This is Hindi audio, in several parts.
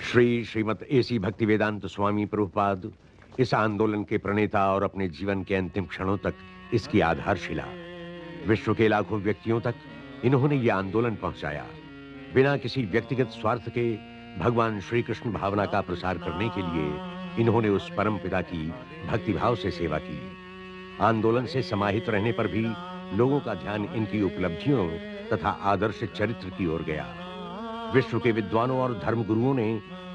श्रीमद् एसी भक्तिवेदांत स्वामी प्रभुपाद इस आंदोलन के प्रणेता और अपने जीवन के अंतिम क्षणों तक इसकी आधारशिला। विश्व के लाखों व्यक्तियों तक इन्होंने यह आंदोलन पहुंचाया। बिना किसी व्यक्तिगत स्वार्थ के भगवान श्री कृष्ण भावना का प्रसार करने के लिए इन्होंने उस परम पिता की भक्तिभाव से सेवा की। आंदोलन से समाहित रहने पर भी लोगों का ध्यान इनकी उपलब्धियों तथा आदर्श चरित्र की ओर गया। विश्व के विद्वानों और धर्मगुरुओं ने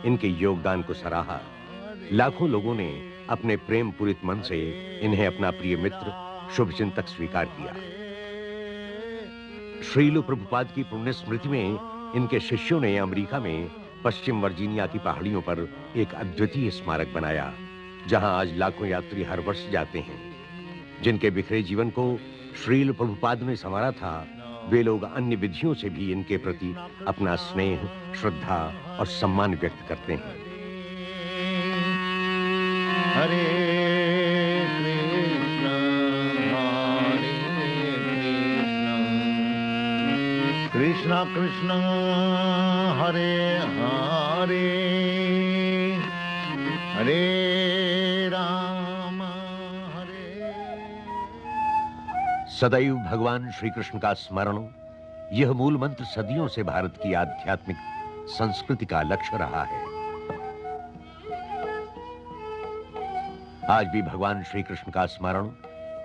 इनके योगदान को सराहा। लाखों लोगों ने अपने प्रेम पूरित मन से इन्हें अपना प्रिय मित्र, शुभचिंतक स्वीकार किया। श्रील प्रभुपाद की पुण्य स्मृति में इनके शिष्यों ने अमेरिका में पश्चिम वर्जीनिया की पहाड़ियों पर एक अद्वितीय स्मारक बनाया, जहां आज लाखों यात्री हर वर्ष जाते हैं। जिनके बिखरे जीवन को श्रील प्रभुपाद ने संवारा था, वे लोग अन्य विधियों से भी इनके प्रति अपना स्नेह, श्रद्धा और सम्मान व्यक्त करते हैं। हरे कृष्ण कृष्ण हरे हरे हरे राम हरे। सदैव भगवान श्री कृष्ण का स्मरण, यह मूल मंत्र सदियों से भारत की आध्यात्मिक संस्कृति का लक्ष्य रहा है। आज भी भगवान श्री कृष्ण का स्मरण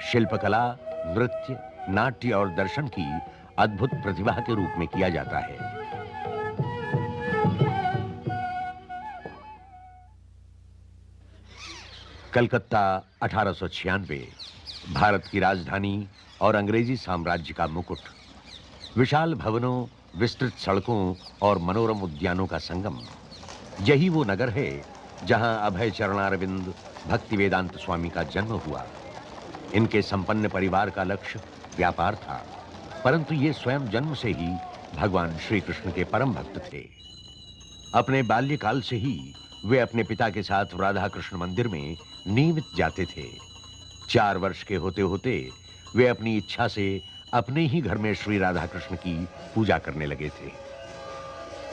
शिल्पकला, नृत्य, नाट्य और दर्शन की अद्भुत प्रतिभा के रूप में किया जाता है। कलकत्ता 1896 भारत की राजधानी और अंग्रेजी साम्राज्य का मुकुट। विशाल भवनों, विस्तृत सड़कों और मनोरम उद्यानों का संगम। यही वो नगर है जहां अभय चरणारविंद भक्ति वेदांत स्वामी का जन्म हुआ। इनके संपन्न परिवार का लक्ष्य व्यापार था, परंतु ये स्वयं जन्म से ही भगवान श्री कृष्ण के परम भक्त थे। अपने बाल्यकाल से ही वे अपने पिता के साथ राधा कृष्ण मंदिर में नियमित जाते थे। 4 वर्ष के होते होते वे अपनी इच्छा से अपने ही घर में श्री राधा कृष्ण की पूजा करने लगे थे।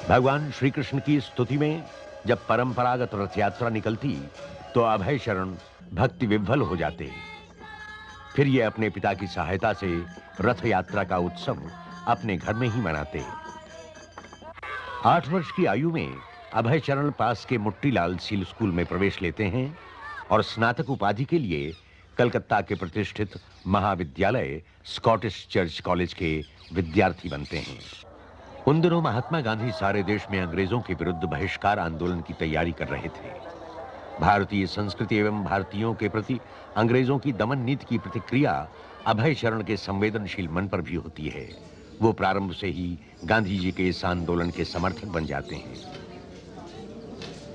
भगवान श्री कृष्ण की स्तुति में जब परंपरागत रथ यात्रा निकलती तो अभय शरण भक्ति विह्वल हो जाते। फिर ये अपने पिता की सहायता से रथ यात्रा का उत्सव अपने घर में ही मनाते। 8 वर्ष की आयु में अभय चरण पास के मुट्टीलाल सील स्कूल में प्रवेश लेते हैं और स्नातक उपाधि के लिए कलकत्ता के प्रतिष्ठित महाविद्यालय स्कॉटिश चर्च कॉलेज के विद्यार्थी बनते हैं। उन दिनों महात्मा गांधी सारे देश में अंग्रेजों के विरुद्ध बहिष्कार आंदोलन की तैयारी कर रहे थे। भारतीय संस्कृति एवं भारतीयों के प्रति अंग्रेजों की दमन नीति की प्रतिक्रिया अभय चरण के संवेदनशील मन पर भी होती है। वो प्रारंभ से ही गांधी जी के इस आंदोलन के समर्थक बन जाते हैं।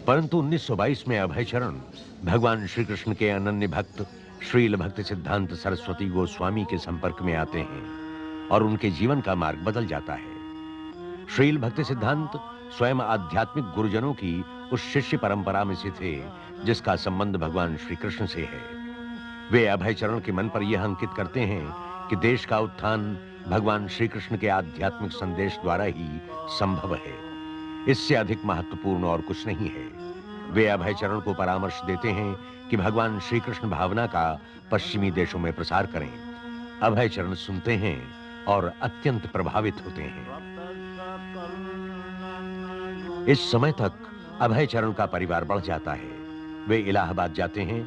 परंतु 1922 में अभय चरण भगवान श्री कृष्ण के अनन्य भक्त श्रील भक्ति सिद्धांत सरस्वती गोस्वामी के संपर्क में आते हैं और उनके जीवन का मार्ग बदल जाता है। श्रील भक्ति सिद्धांत स्वयं आध्यात्मिक गुरुजनों की उस शिष्य परंपरा में से थे जिसका संबंध भगवान श्री कृष्ण से है। वे अभय चरण के मन पर यह अंकित करते हैं कि देश का उत्थान भगवान श्री कृष्ण के आध्यात्मिक संदेश द्वारा ही संभव है। इससे अधिक महत्वपूर्ण और कुछ नहीं है। वे अभय चरण को परामर्श देते हैं कि भगवान श्री कृष्ण भावना का पश्चिमी देशों में प्रसार करें। अभय चरण सुनते हैं और अत्यंत प्रभावित होते हैं। इस समय तक अभय चरण का परिवार बढ़ जाता है। वे इलाहाबाद जाते हैं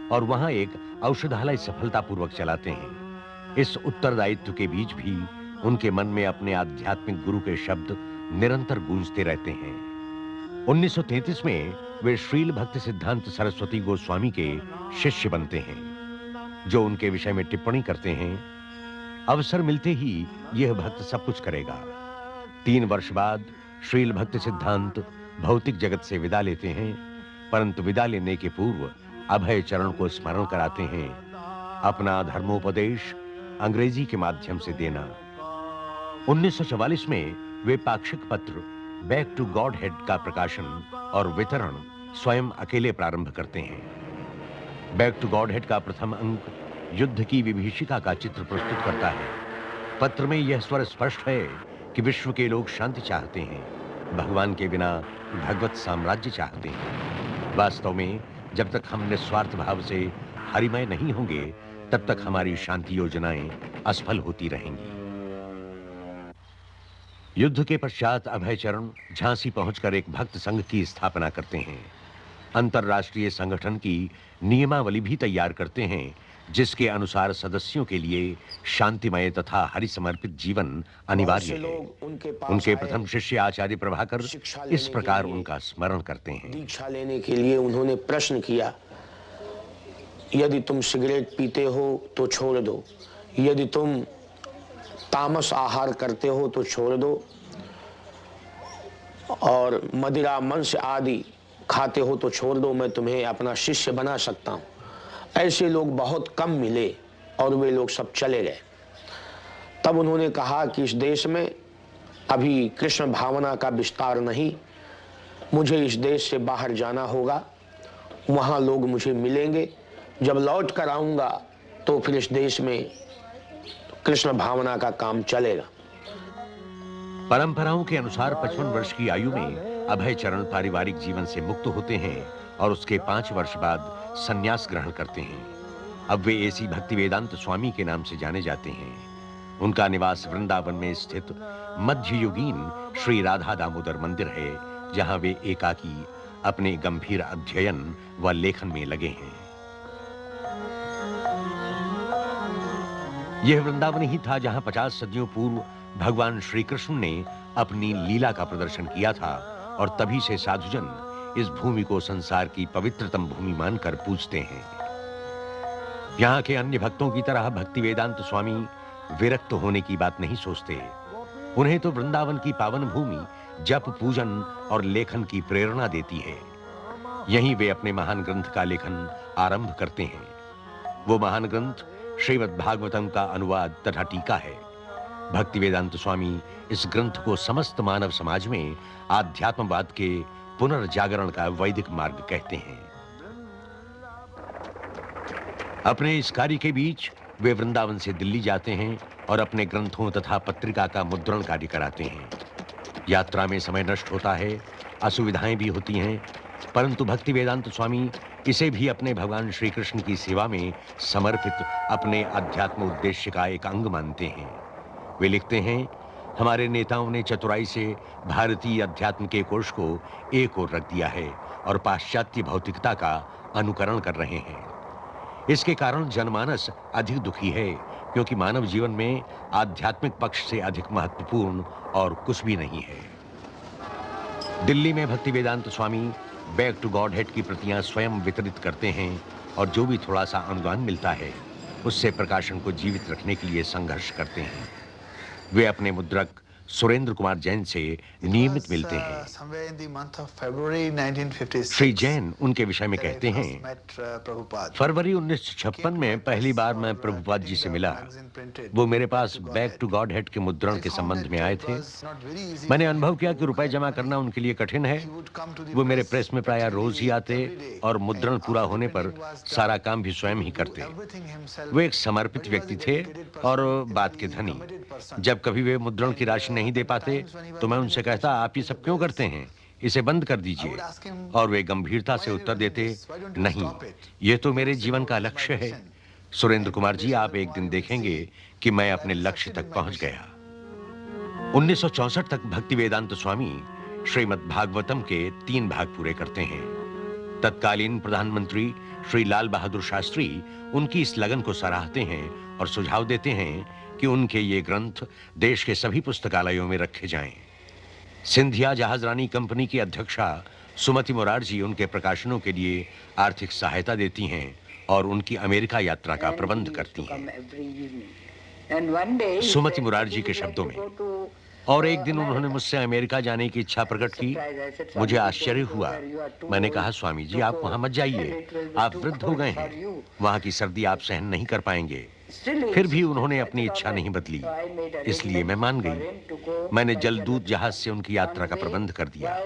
और वहां एक औषधालय सफलतापूर्वक चलाते हैं। इस उत्तरदायित्व के बीच भी उनके मन में अपने आध्यात्मिक गुरु के शब्द निरंतर गूंजते रहते हैं। 1933 में वे श्रील भक्ति सिद्धांत सरस्वती गोस्वामी के शिष्य बनते हैं, जो उनके विषय में टिप्पणी करते हैं। अवसर मिलते ही यह भक्त सब कुछ करेगा। 3 वर्ष बाद श्रील भक्ति सिद्धांत भौतिक जगत से विदा लेते हैं, परंतु विदा लेने के पूर्व अभय चरण को स्मरण कराते हैं अपना धर्मोपदेश अंग्रेजी के माध्यम से देना। 1944 में वे पाक्षिक पत्र बैक टू गॉड हेड का प्रकाशन और वितरण स्वयं अकेले प्रारंभ करते हैं। बैक टू गॉड हेड का प्रथम अंक युद्ध की विभीषिका का चित्र प्रस्तुत करता है। पत्र में यह स्वर स्पष्ट है कि विश्व के लोग शांति चाहते हैं। भगवान के बिना भगवत साम्राज्य चाहते हैं। वास्तव में जब तक हम निस्वार्थ भाव से हरिमय नहीं होंगे, तब तक हमारी शांति योजनाएं असफल होती रहेंगी। युद्ध के पश्चात अभयचरण झांसी पहुंचकर एक भक्त संघ की स्थापना करते हैं। अंतर्राष्ट्रीय संगठन की नियमावली भी तैयार करते हैं, जिसके अनुसार सदस्यों के लिए शांतिमय तथा हरि समर्पित जीवन अनिवार्य है। उनके प्रथम शिष्य आचार्य प्रभाकर इस प्रकार उनका स्मरण करते हैं। दीक्षा लेने के लिए उन्होंने प्रश्न किया, यदि तुम सिगरेट पीते हो तो छोड़ दो, यदि तुम तामस आहार करते हो तो छोड़ दो, और मदिरा मांस आदि खाते हो तो छोड़ दो, मैं तुम्हें अपना शिष्य बना सकता हूं। ऐसे लोग बहुत कम मिले और वे लोग सब चले गए। तब उन्होंने कहा कि इस देश में अभी कृष्ण भावना का विस्तार नहीं, मुझे इस देश से बाहर जाना होगा, वहां लोग मुझे मिलेंगे, जब लौट कर आऊंगा तो फिर इस देश में कृष्ण भावना का काम चलेगा। परंपराओं के अनुसार 55 वर्ष की आयु में अभयचरण पारिवारिक जीवन से मुक्त होते हैं और उसके 5 वर्ष बाद संन्यास ग्रहण करते हैं। अब वे एसी भक्तिवेदांत स्वामी के नाम से जाने जाते हैं। उनका निवास वृंदावन में स्थित मध्ययुगीन श्री राधा दामोदर मंदिर है, जहां वे एकाकी अपने गंभीर अध्ययन व लेखन में लगे हैं। यह वृंदावन ही था जहां 50 सदियों पूर्व भगवान श्री कृष्ण ने अपनी लीला का प्रदर्शन किया था, और तभी से साधुजन इस भूमि को संसार की पवित्रतम भूमि मानकर पूजते हैं। यहाँ के अन्य भक्तों की तरह भक्तिवेदांत स्वामी विरक्त होने की बात नहीं सोचते। उन्हें तो वृंदावन की पावन भूमि जप, पूजन और लेखन की प्रेरणा देती है। यहीं वे अपने महान ग्रंथ का लेखन आरंभ करते हैं। वो महान ग्रंथ श्रीमद् भागवतम का अनुवाद तथा टीका है। भक्तिवेदांत स्वामी इस ग्रंथ को समस्त मानव समाज में आध्यात्मवाद के पुनर्जागरण का वैदिक मार्ग कहते हैं। अपने इस कार्य के बीच वे वृंदावन से दिल्ली जाते हैं और अपने ग्रंथों तथा पत्रिका का मुद्रण कार्य कराते हैं। यात्रा में समय नष्ट होता है, असुविधाएं भी होती हैं, परंतु भक्तिवेदांत स्वामी इसे भी अपने भगवान श्री कृष्ण की सेवा में समर्पित अपने अध्यात्म उद्देश्य का एक अंग मानते हैं। वे लिखते हैं, हमारे नेताओं ने चतुराई से भारतीय अध्यात्म के कोश को एक ओर रख दिया है और पाश्चात्य भौतिकता का अनुकरण कर रहे हैं। इसके कारण जनमानस अधिक दुखी है, क्योंकि मानव जीवन में आध्यात्मिक पक्ष से अधिक महत्वपूर्ण और कुछ भी नहीं है। दिल्ली में भक्तिवेदांत स्वामी बैक टू गॉड हेड की प्रतियां स्वयं वितरित करते हैं, और जो भी थोड़ा सा अनुदान मिलता है उससे प्रकाशन को जीवित रखने के लिए संघर्ष करते हैं। वे अपने मुद्रक सुरेंद्र कुमार जैन से नियमित मिलते हैं। श्री जैन उनके विषय में कहते हैं, फरवरी 1956 में पहली बार मैं प्रभुपाद जी से मिला। वो मेरे पास बैक टू गॉड हेड के मुद्रण के संबंध में आए थे। मैंने अनुभव किया कि रुपए जमा करना उनके लिए कठिन है। वो मेरे प्रेस में प्रायः रोज ही आते और मुद्रण पूरा होने पर सारा काम भी स्वयं ही करते। वो एक समर्पित व्यक्ति थे और बात के धनी। जब कभी वे मुद्रण की राशि नहीं दे पाते तो मैं उनसे कहता, आप ये सब क्यों करते हैं, इसे बंद कर दीजिए। और वे गंभीरता से उत्तर देते, नहीं, ये तो मेरे जीवन का लक्ष्य है। सुरेंद्र कुमार जी, आप एक दिन देखेंगे कि मैं अपने लक्ष्य तक पहुंच गया। 1964 तक भक्तिवेदांत स्वामी श्रीमद् भागवतम के 3 भाग पूरे करते हैं। तत्कालीन प्रधानमंत्री श्री लाल बहादुर शास्त्री उनकी इस लगन को सराहते हैं और सुझाव देते हैं कि उनके ये ग्रंथ देश के सभी पुस्तकालयों में रखे जाएं। सिंधिया जहाजरानी कंपनी की अध्यक्षा सुमति मुरारजी उनके प्रकाशनों के लिए आर्थिक सहायता देती हैं और उनकी अमेरिका यात्रा का प्रबंध करती हैं। सुमति मुरारजी के शब्दों में, और एक दिन उन्होंने मुझसे अमेरिका जाने की इच्छा प्रकट की। मुझे आश्चर्य हुआ। मैंने कहा, स्वामी जी, आप वहां मत जाइए, आप वृद्ध हो गए हैं, वहां की सर्दी आप सहन नहीं कर पाएंगे। फिर भी उन्होंने अपनी इच्छा नहीं बदली, इसलिए मैं मान गई। मैंने जलदूत जहाज से उनकी यात्रा का प्रबंध कर दिया।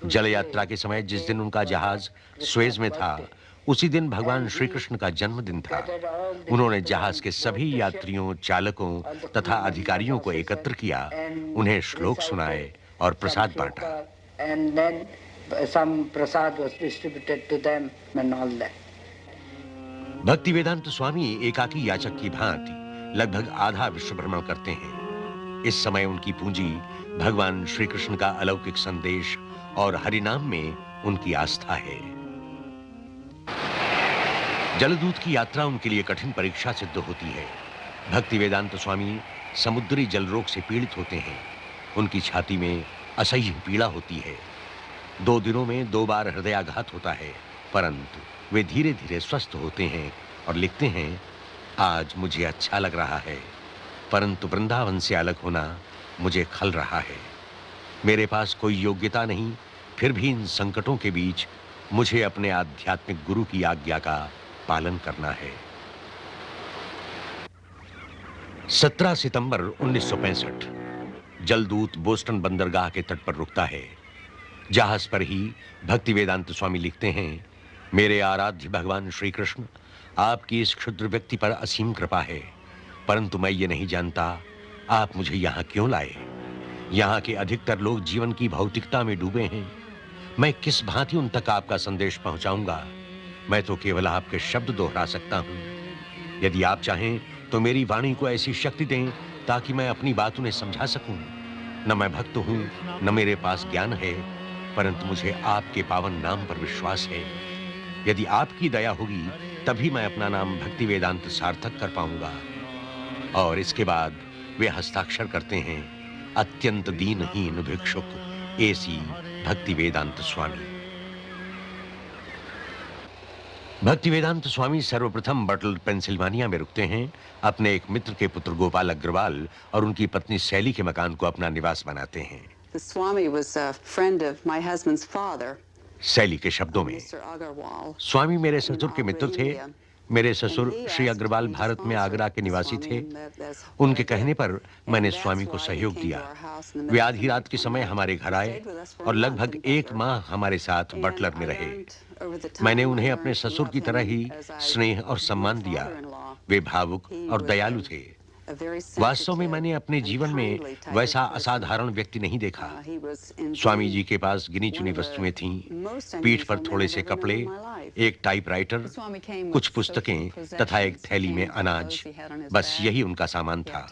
जल यात्रा के समय जिस दिन उनका जहाज सुएज में था, उसी दिन भगवान श्री कृष्ण का जन्मदिन था। उन्होंने जहाज के सभी यात्रियों, चालकों तथा अधिकारियों को एकत्र किया, उन्हें श्लोक सुनाए और प्रसाद बांटा। And then some prasad was distributed to them and all that. Bhaktivedanta स्वामी एकाकी याचक की भांति लगभग आधा विश्व भ्रमण करते हैं। इस समय उनकी पूंजी भगवान श्री कृष्ण का अलौकिक संदेश और हरिनाम में उनकी आस्था है। जलदूत की यात्रा उनके लिए कठिन परीक्षा सिद्ध होती है। भक्तिवेदांत स्वामी समुद्री जल रोग से पीड़ित होते हैं। उनकी छाती में असह्य पीड़ा होती है। 2 दिनों में 2 बार हृदयाघात होता है, परंतु वे धीरे धीरे स्वस्थ होते हैं और लिखते हैं, आज मुझे अच्छा लग रहा है, परंतु वृंदावन से अलग होना मुझे खल रहा है। मेरे पास कोई योग्यता नहीं, फिर भी इन संकटों के बीच मुझे अपने आध्यात्मिक गुरु की आज्ञा का पालन करना है। 17 सितंबर 1965 जलदूत बोस्टन बंदरगाह के तट पर रुकता है। जहाज पर ही भक्तिवेदांत स्वामी लिखते हैं, मेरे आराध्य भगवान श्री कृष्ण, आपकी इस क्षुद्र व्यक्ति पर असीम कृपा है, परंतु मैं ये नहीं जानता आप मुझे यहाँ क्यों लाए। यहाँ के अधिकतर लोग जीवन की भौतिकता में डूबे हैं। मैं किस भांति उन तक आपका संदेश पहुंचाऊंगा। मैं तो केवल आपके शब्द दोहरा सकता हूं। यदि आप चाहें तो मेरी वाणी को ऐसी शक्ति दें ताकि मैं अपनी बात उन्हें समझा सकूं। न मैं भक्त हूं, न मेरे पास ज्ञान है, परंतु मुझे आपके पावन नाम पर विश्वास है। यदि आपकी दया होगी तभी मैं अपना नाम भक्तिवेदांत सार्थक कर पाऊंगा। और इसके बाद वे हस्ताक्षर करते हैं, अत्यंत दीनहीन भिक्षुक एसी भक्तिवेदांत स्वामी। भक्तिवेदांत स्वामी सर्वप्रथम बटलर पेंसिल्वानिया में रुकते हैं। अपने एक मित्र के पुत्र गोपाल अग्रवाल और उनकी पत्नी शैली के मकान को अपना निवास बनाते हैं। The Swami was a friend of my husband's father. शैली के शब्दों में, स्वामी मेरे ससुर के मित्र थे। मेरे ससुर श्री अग्रवाल भारत में आगरा के निवासी थे। उनके कहने पर मैंने स्वामी को सहयोग दिया। वे आधी रात के समय हमारे घर आए और लगभग 1 माह हमारे साथ बटलर में रहे। मैंने उन्हें अपने ससुर की तरह ही स्नेह और सम्मान दिया। वे भावुक और दयालु थे। वास्तव में मैंने अपने जीवन में वैसा असाधारण व्यक्ति नहीं देखा। स्वामी जी के पास गिनी चुनी वस्तुएं थीं। पीठ पर थोड़े से कपड़े, एक टाइपराइटर, कुछ पुस्तकें तथा एक थैली में अनाज, बस यही उनका सामान था।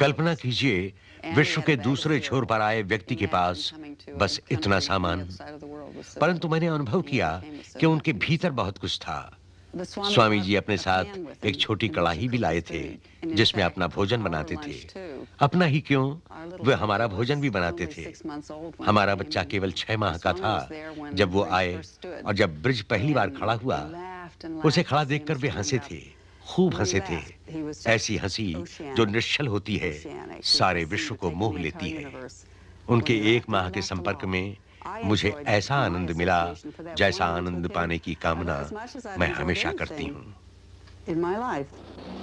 कल्पना कीजिए, विश्व के दूसरे छोर पर आए व्यक्ति के पास बस इतना सामान। परंतु मैंने अनुभव किया कि उनके भीतर बहुत कुछ था। स्वामी जी अपने साथ एक छोटी कड़ाही भी लाए थे जिसमें अपना भोजन बनाते थे। अपना ही क्यों, वे हमारा भोजन भी बनाते थे। हमारा बच्चा केवल 6 माह का था जब वो आए, और जब ब्रिज पहली बार खड़ा हुआ, उसे खड़ा देखकर वे हंसे थे, खूब हंसे थे। ऐसी हंसी जो निश्चल होती है, सारे विश्व को मोह लेती है। उनके 1 माह के संपर्क में मुझे ऐसा आनंद मिला जैसा आनंद पाने की कामना मैं हमेशा करती हूँ।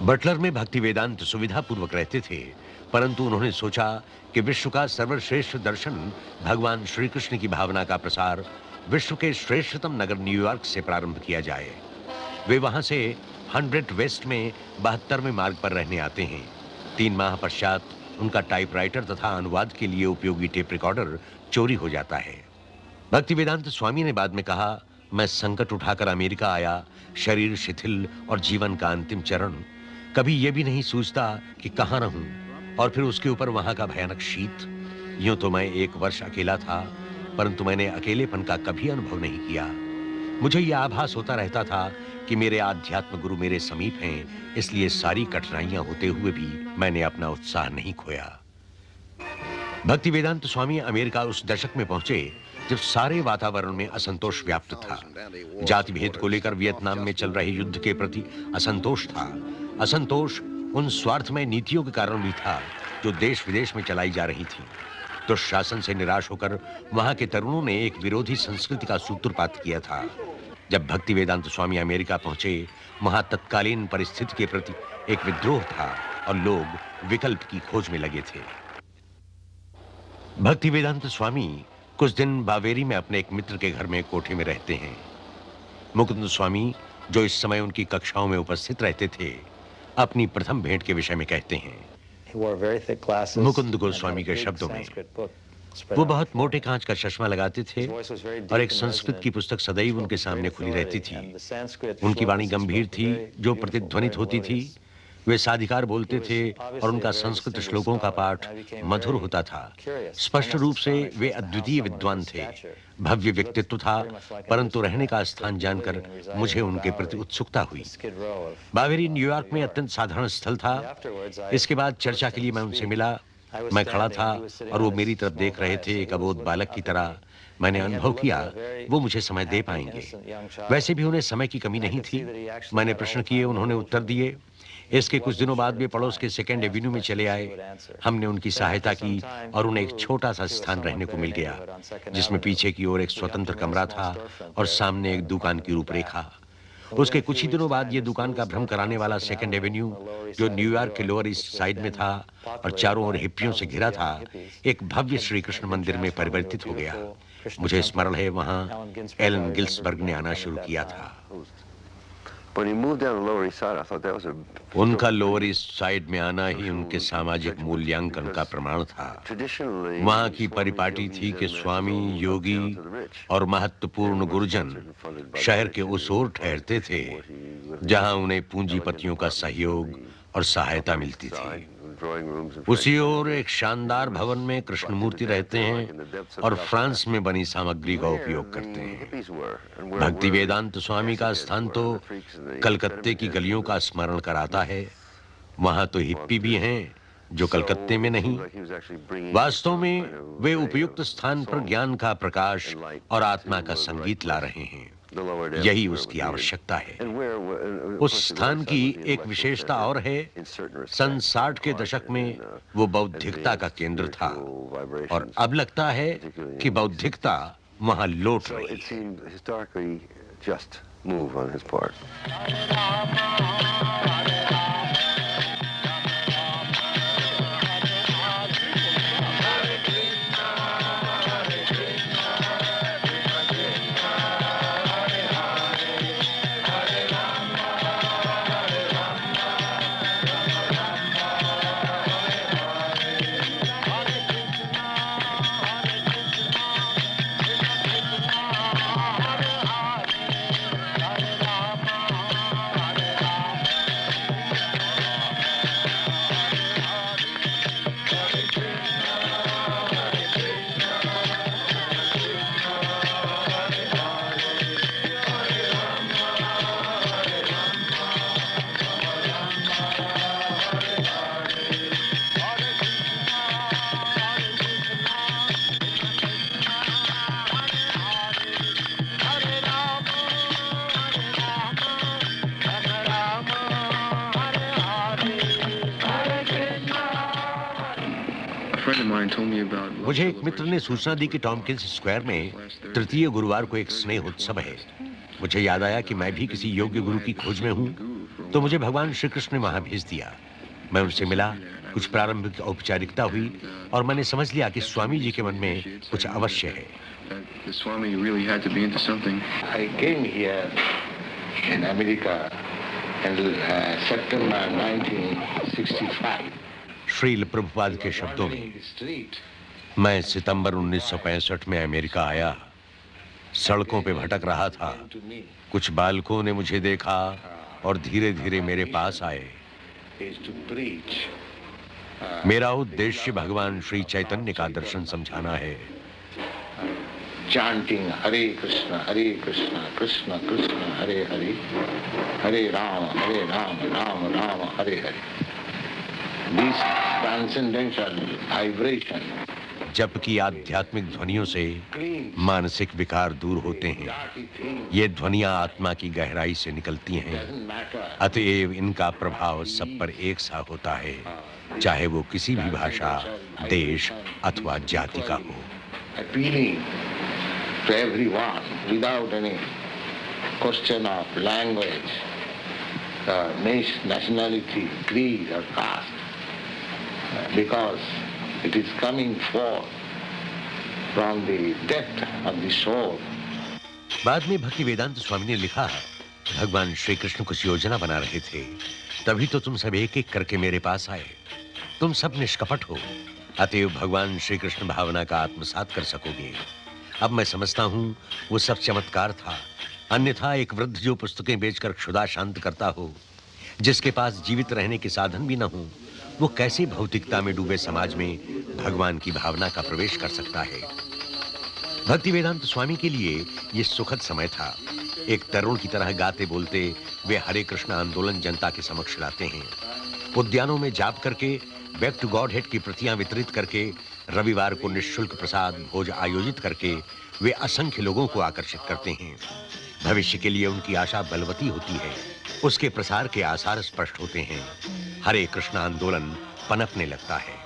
बटलर में भक्तिवेदांत सुविधा पूर्वक रहते थे, परंतु उन्होंने सोचा कि विश्व का सर्वश्रेष्ठ दर्शन भगवान श्री कृष्ण की भावना का प्रसार विश्व के श्रेष्ठतम नगर न्यूयॉर्क से प्रारंभ किया जाए। वे वहां से 100 वेस्ट में 72वें मार्ग पर रहने आते हैं। 3 माह पश्चात उनका टाइपराइटर तथा अनुवाद के लिए उपयोगी टेप रिकॉर्डर चोरी हो जाता है। भक्तिवेदांत स्वामी ने बाद में कहा, मैं संकट उठाकर अमेरिका आया, शरीर शिथिल और जीवन का अंतिम चरण। कभी यह भी नहीं सोचता कि कहाँ रहूं, और फिर उसके ऊपर वहां का भयानक शीत। यूं तो मैं 1 वर्ष अकेला था, परंतु मैंने अकेलेपन का कभी अनुभव नहीं किया। मुझे यह आभास होता रहता था कि मेरे आध्यात्म गुरु मेरे समीप हैं, इसलिए सारी कठिनाइयां होते हुए भी मैंने अपना उत्साह नहीं खोया। भक्तिवेदांत स्वामी अमेरिका उस दशक में पहुंचे जब सारे वातावरण में असंतोष व्याप्त था। जाति भेद को लेकर वियतनाम में चल रहे युद्ध के प्रति असंतोष था। असंतोष उन स्वार्थमय नीतियों के कारण भी था जो देश विदेश में चलाई जा रही थी। तो शासन से निराश होकर वहां के तरुणों ने एक विरोधी संस्कृति का सूत्रपात किया था। जब भक्तिवेदांत स्वामी अमेरिका पहुंचे, वहां तत्कालीन परिस्थिति के प्रति एक विद्रोह था और लोग विकल्प की खोज में लगे थे। भक्तिवेदांत स्वामी कुछ दिन बावेरी में अपने एक मित्र के घर में कोठे में रहते हैं। मुकुंद स्वामी, जो इस समय उनकी कक्षाओं में उपस्थित रहते थे, अपनी प्रथम भेंट के विषय में कहते हैं। मुकुंद गोस्वामी के शब्दों में, वो बहुत मोटे कांच का चश्मा लगाते थे और एक संस्कृत की पुस्तक सदैव उनके सामने खुली रहती थी। उनकी वाणी गंभीर थी, जो प्रतिध्वनित होती थी। वे साधिकार बोलते थे और उनका संस्कृत श्लोकों का पाठ मधुर होता था। स्पष्ट रूप से वे अद्वितीय विद्वान थे। भव्य व्यक्तित्व था, परंतु रहने का स्थान जानकर मुझे उनके प्रति उत्सुकता हुई। बावेरी न्यूयॉर्क में अत्यंत साधारण स्थल था। इसके बाद चर्चा के लिए मैं उनसे मिला। मैं खड़ा था और वो मेरी तरफ देख रहे थे, एक अबोध बालक की तरह। मैंने अनुभव किया वो मुझे समय दे पाएंगे। वैसे भी उन्हें समय की कमी नहीं थी। मैंने प्रश्न किए, उन्होंने उत्तर दिए। इसके कुछ दिनों बाद वे पड़ोस के सेकेंड एवेन्यू में चले आए। हमने उनकी सहायता की और उन्हें एक छोटा सा स्थान रहने को मिल गया, जिसमें पीछे की ओर एक स्वतंत्र कमरा था और सामने एक दुकान की रूपरेखा। उसके कुछ ही दिनों बाद ये दुकान का भ्रम कराने वाला सेकेंड एवेन्यू, जो न्यूयॉर्क के लोअर ईस्ट साइड में था और चारों ओर हिप्पियों से घिरा था, एक भव्य श्री कृष्ण मंदिर में परिवर्तित हो गया। मुझे स्मरण है वहां एलन गिल्सबर्ग ने आना शुरू किया था। उनका लोअर ईस्ट साइड में आना ही उनके सामाजिक मूल्यांकन का प्रमाण था। वहां की परिपाटी थी कि स्वामी, योगी और महत्वपूर्ण गुरुजन शहर के उस ओर ठहरते थे जहां उन्हें पूंजीपतियों का सहयोग और सहायता मिलती थी। उसी ओर एक शानदार भवन में कृष्णमूर्ति रहते हैं और फ्रांस में बनी सामग्री का उपयोग करते हैं। भक्ति वेदांत स्वामी का स्थान तो कलकत्ते की गलियों का स्मरण कराता है। वहां तो हिप्पी भी हैं जो कलकत्ते में नहीं। वास्तव में वे उपयुक्त स्थान पर ज्ञान का प्रकाश और आत्मा का संगीत ला रहे हैं। यही उसकी आवश्यकता है। उस स्थान की एक विशेषता और है, सन 60 के दशक में वो बौद्धिकता का केंद्र था और अब लगता है कि बौद्धिकता वहां लौट रही है। मुझे एक मित्र ने सूचना दी कि टॉमकिंस स्क्वायर में तृतीय गुरुवार को एक स्नेह उत्सव है। मुझे याद आया कि मैं भी किसी योग्य गुरु की खोज में हूँ, तो मुझे भगवान श्री कृष्ण ने वहां भेज दिया। मैं उनसे मिला, कुछ प्रारंभिक औपचारिकता हुई और मैंने समझ लिया कि स्वामी जी के मन में कुछ अवश्य है। I came here in America in September 1965. Srila Prabhupada के शब्दों में, मैं सितंबर 1965 में अमेरिका आया। सड़कों पे भटक रहा था। कुछ बालकों ने मुझे देखा और धीरे धीरे मेरे पास आए। मेरा उद्देश्य भगवान श्री चैतन्य का दर्शन समझाना है। Chanting Hare Krishna, Krishna Krishna, Hare Hare, Hare Rama, Rama Rama, Hare Hare. This transcendental vibration. जप की आध्यात्मिक ध्वनियों से मानसिक विकार दूर होते हैं। ये ध्वनियां आत्मा की गहराई से निकलती हैं, अतएव इनका प्रभाव सब पर एक सा होता है, चाहे वो किसी भी भाषा, देश अथवा जाति का हो। Appealing to everyone without any question of language, nationality, creed or caste, because it is coming forth from the depth of the soul. बाद में भक्ति वेदांत स्वामी ने लिखा, भगवान श्री कृष्ण कुछ योजना बना रहे थे, तभी तो तुम सब एक एक करके मेरे पास आए। तुम सब निष्कपट हो, अतएव भगवान श्री कृष्ण भावना का आत्मसात कर सकोगे। अब मैं समझता हूँ वो सब चमत्कार था। अन्यथा एक वृद्ध जो पुस्तकें बेचकर क्षुधा शांत करता हो, जिसके पास जीवित रहने के साधन भी न हो, वो कैसे भौतिकता में डूबे समाज में भगवान की भावना का प्रवेश कर सकता है। भक्तिवेदांत स्वामी के लिए ये सुखद समय था। एक तरुण की तरह गाते बोलते वे हरे कृष्ण आंदोलन जनता के समक्ष लाते हैं। उद्यानों में जाप करके, बैक टू गॉड हेड की प्रतियां वितरित करके, रविवार को निःशुल्क प्रसाद भोज आयोजित करके वे असंख्य लोगों को आकर्षित करते हैं। भविष्य के लिए उनकी आशा बलवती होती है। उसके प्रसार के आसार स्पष्ट होते हैं। हरे कृष्ण आंदोलन पनपने लगता है।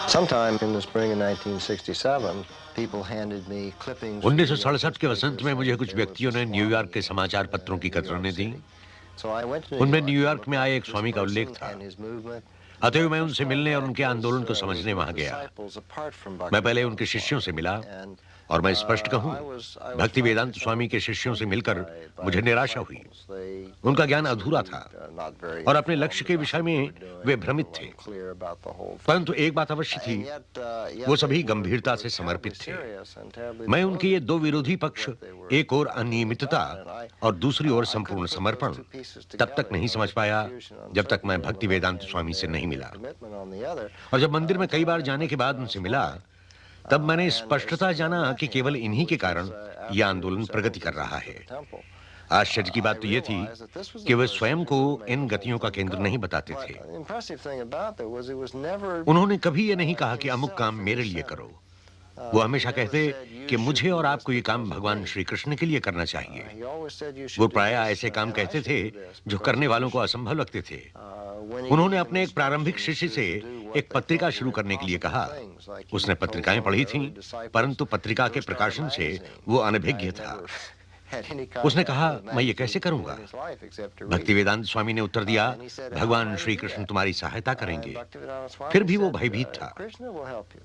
Sometime in the spring of 1967, people handed me clippings. 1967 के वसंत में मुझे कुछ व्यक्तियों ने न्यूयॉर्क के समाचार पत्रों की कतरनें दी। उनमें न्यूयॉर्क में आए एक स्वामी का उल्लेख था। अतएव मैं उनसे मिलने और उनके आंदोलन को समझने वहां गया। मैं पहले उनके शिष्यों से मिला और मैं स्पष्ट कहूं, भक्ति वेदांत स्वामी के शिष्यों से मिलकर मुझे निराशा हुई। उनका ज्ञान अधूरा था और अपने लक्ष्य के विषय में वे भ्रमित थे। परंतु एक बात अवश्य थी, वो सभी गंभीरता से समर्पित थे। मैं उनके ये दो विरोधी पक्ष, एक और अनियमितता और दूसरी ओर संपूर्ण समर्पण, तब तक नहीं समझ पाया जब तक मैं भक्ति वेदांत स्वामी से नहीं मिला। और जब मंदिर में कई बार जाने के बाद उनसे मिला, तब मैंने स्पष्टता जाना कि केवल इन्हीं के कारण यह आंदोलन प्रगति कर रहा है। आश्चर्य की बात तो यह थी कि वे स्वयं को इन गतियों का केंद्र नहीं बताते थे। उन्होंने कभी यह नहीं कहा कि अमुक काम मेरे लिए करो। वो हमेशा कहते कि मुझे और आपको ये काम भगवान श्री कृष्ण के लिए करना चाहिए। वो प्रायः ऐसे काम कहते थे जो करने वालों को असंभव लगते थे। उन्होंने अपने एक प्रारंभिक शिष्य से एक पत्रिका शुरू करने के लिए कहा। उसने पत्रिकाएं पढ़ी थीं, परंतु पत्रिका के प्रकाशन से वो अनभिज्ञ था। उसने कहा, मैं ये कैसे करूंगा? भक्ति वेदांत स्वामी ने उत्तर दिया, भगवान श्री कृष्ण तुम्हारी सहायता करेंगे। फिर भी वो भयभीत था।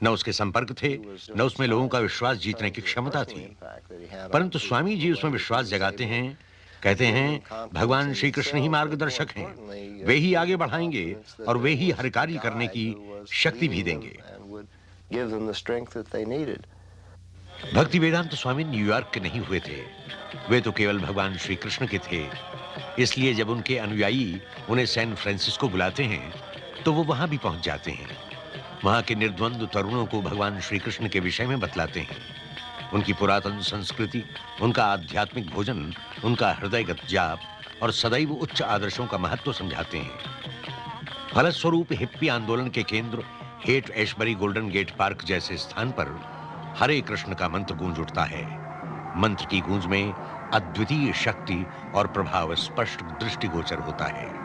न उसके संपर्क थे, न उसमें लोगों का विश्वास जीतने की क्षमता थी। परंतु स्वामी जी उसमें विश्वास जगाते हैं। कहते हैं, भगवान श्री कृष्ण ही मार्गदर्शक हैं, वे ही आगे बढ़ाएंगे और वे ही हर कार्य करने की शक्ति भी देंगे। भक्ति वेदांत स्वामी न्यूयॉर्क के नहीं हुए थे, वे तो केवल भगवान श्री कृष्ण के थे। इसलिए जब उनके अनुयायी उन्हें सैन फ्रांसिस्को बुलाते हैं तो वो वहां भी पहुंच जाते हैं। वहां के निर्द्वंद्व तरुणों को भगवान श्री कृष्ण के विषय में बतलाते हैं। उनकी पुरातन संस्कृति, उनका आध्यात्मिक भोजन, उनका हृदयगत जाप और सदैव उच्च आदर्शों का महत्व समझाते हैं। फलस्वरूप हिप्पी आंदोलन के केंद्र Haight Ashbury Golden Gate Park जैसे स्थान पर हरे कृष्ण का मंत्र गूंज उठता है। मंत्र की गूंज में अद्वितीय शक्ति और प्रभाव स्पष्ट दृष्टिगोचर होता है।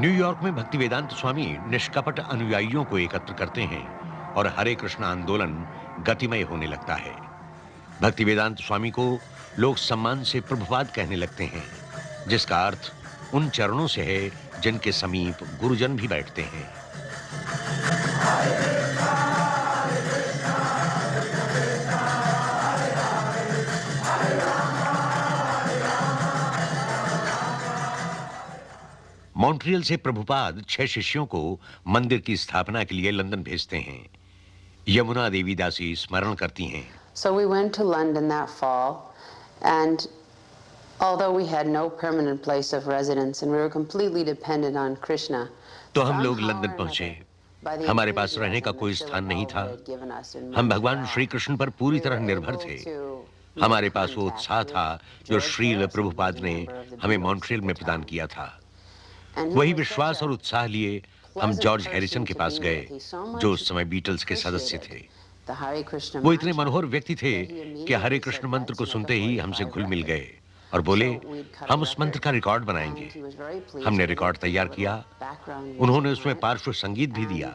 न्यूयॉर्क में भक्ति वेदांत स्वामी निष्कपट अनुयायियों को एकत्र करते हैं और हरे कृष्ण आंदोलन गतिमय होने लगता है। भक्ति वेदांत स्वामी को लोग सम्मान से प्रभुपाद कहने लगते हैं, जिसका अर्थ उन चरणों से है जिनके समीप गुरुजन भी बैठते हैं। मॉन्ट्रियल से प्रभुपाद 6 शिष्यों को मंदिर की स्थापना के लिए लंदन भेजते हैं। यमुना देवी दासी स्मरण करती हैं। So we went to London that fall, and although we had no permanent place of residence and we were completely dependent on Krishna, तो हम लोग लंदन पहुंचे। हमारे पास रहने का कोई स्थान नहीं था। हम भगवान श्री कृष्ण पर पूरी तरह निर्भर थे। हमारे पास वो उत्साह था जो श्रील प्रभुपाद ने हमें मॉन्ट्रियल में प्रदान किया था। वही विश्वास और उत्साह लिए हम जॉर्ज हैरिसन के पास गए, जो उस समय बीटल्स के सदस्य थे। वो इतने मनोहर व्यक्ति थे कि हरे कृष्ण मंत्र को सुनते ही हमसे घुल मिल गए और बोले, हम उस मंत्र का रिकॉर्ड बनाएंगे। हमने रिकॉर्ड तैयार किया। उन्होंने उसमें पार्श्व संगीत भी दिया।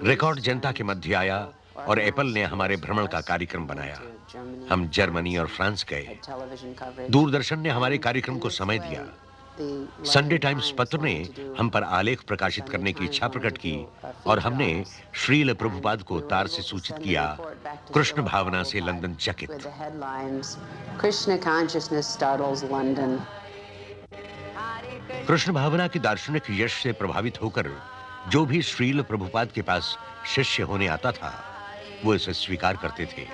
रिकॉर्ड जनता के मध्य आया और एप्पल ने हमारे भ्रमण का कार्यक्रम बनाया। हम जर्मनी और फ्रांस गए। दूरदर्शन ने हमारे कार्यक्रम को समय दिया। संडे टाइम्स पत्र ने हम पर आलेख प्रकाशित करने की इच्छा प्रकट की और हमने श्रील प्रभुपाद को तार से सूचित किया। कृष्ण भावना से लंदन चकित। कृष्ण भावना की दार्शनिक यश से प्रभावित होकर जो भी श्रील प्रभुपाद के पास शिष्य होने आता था वो इसे स्वीकार करते थे।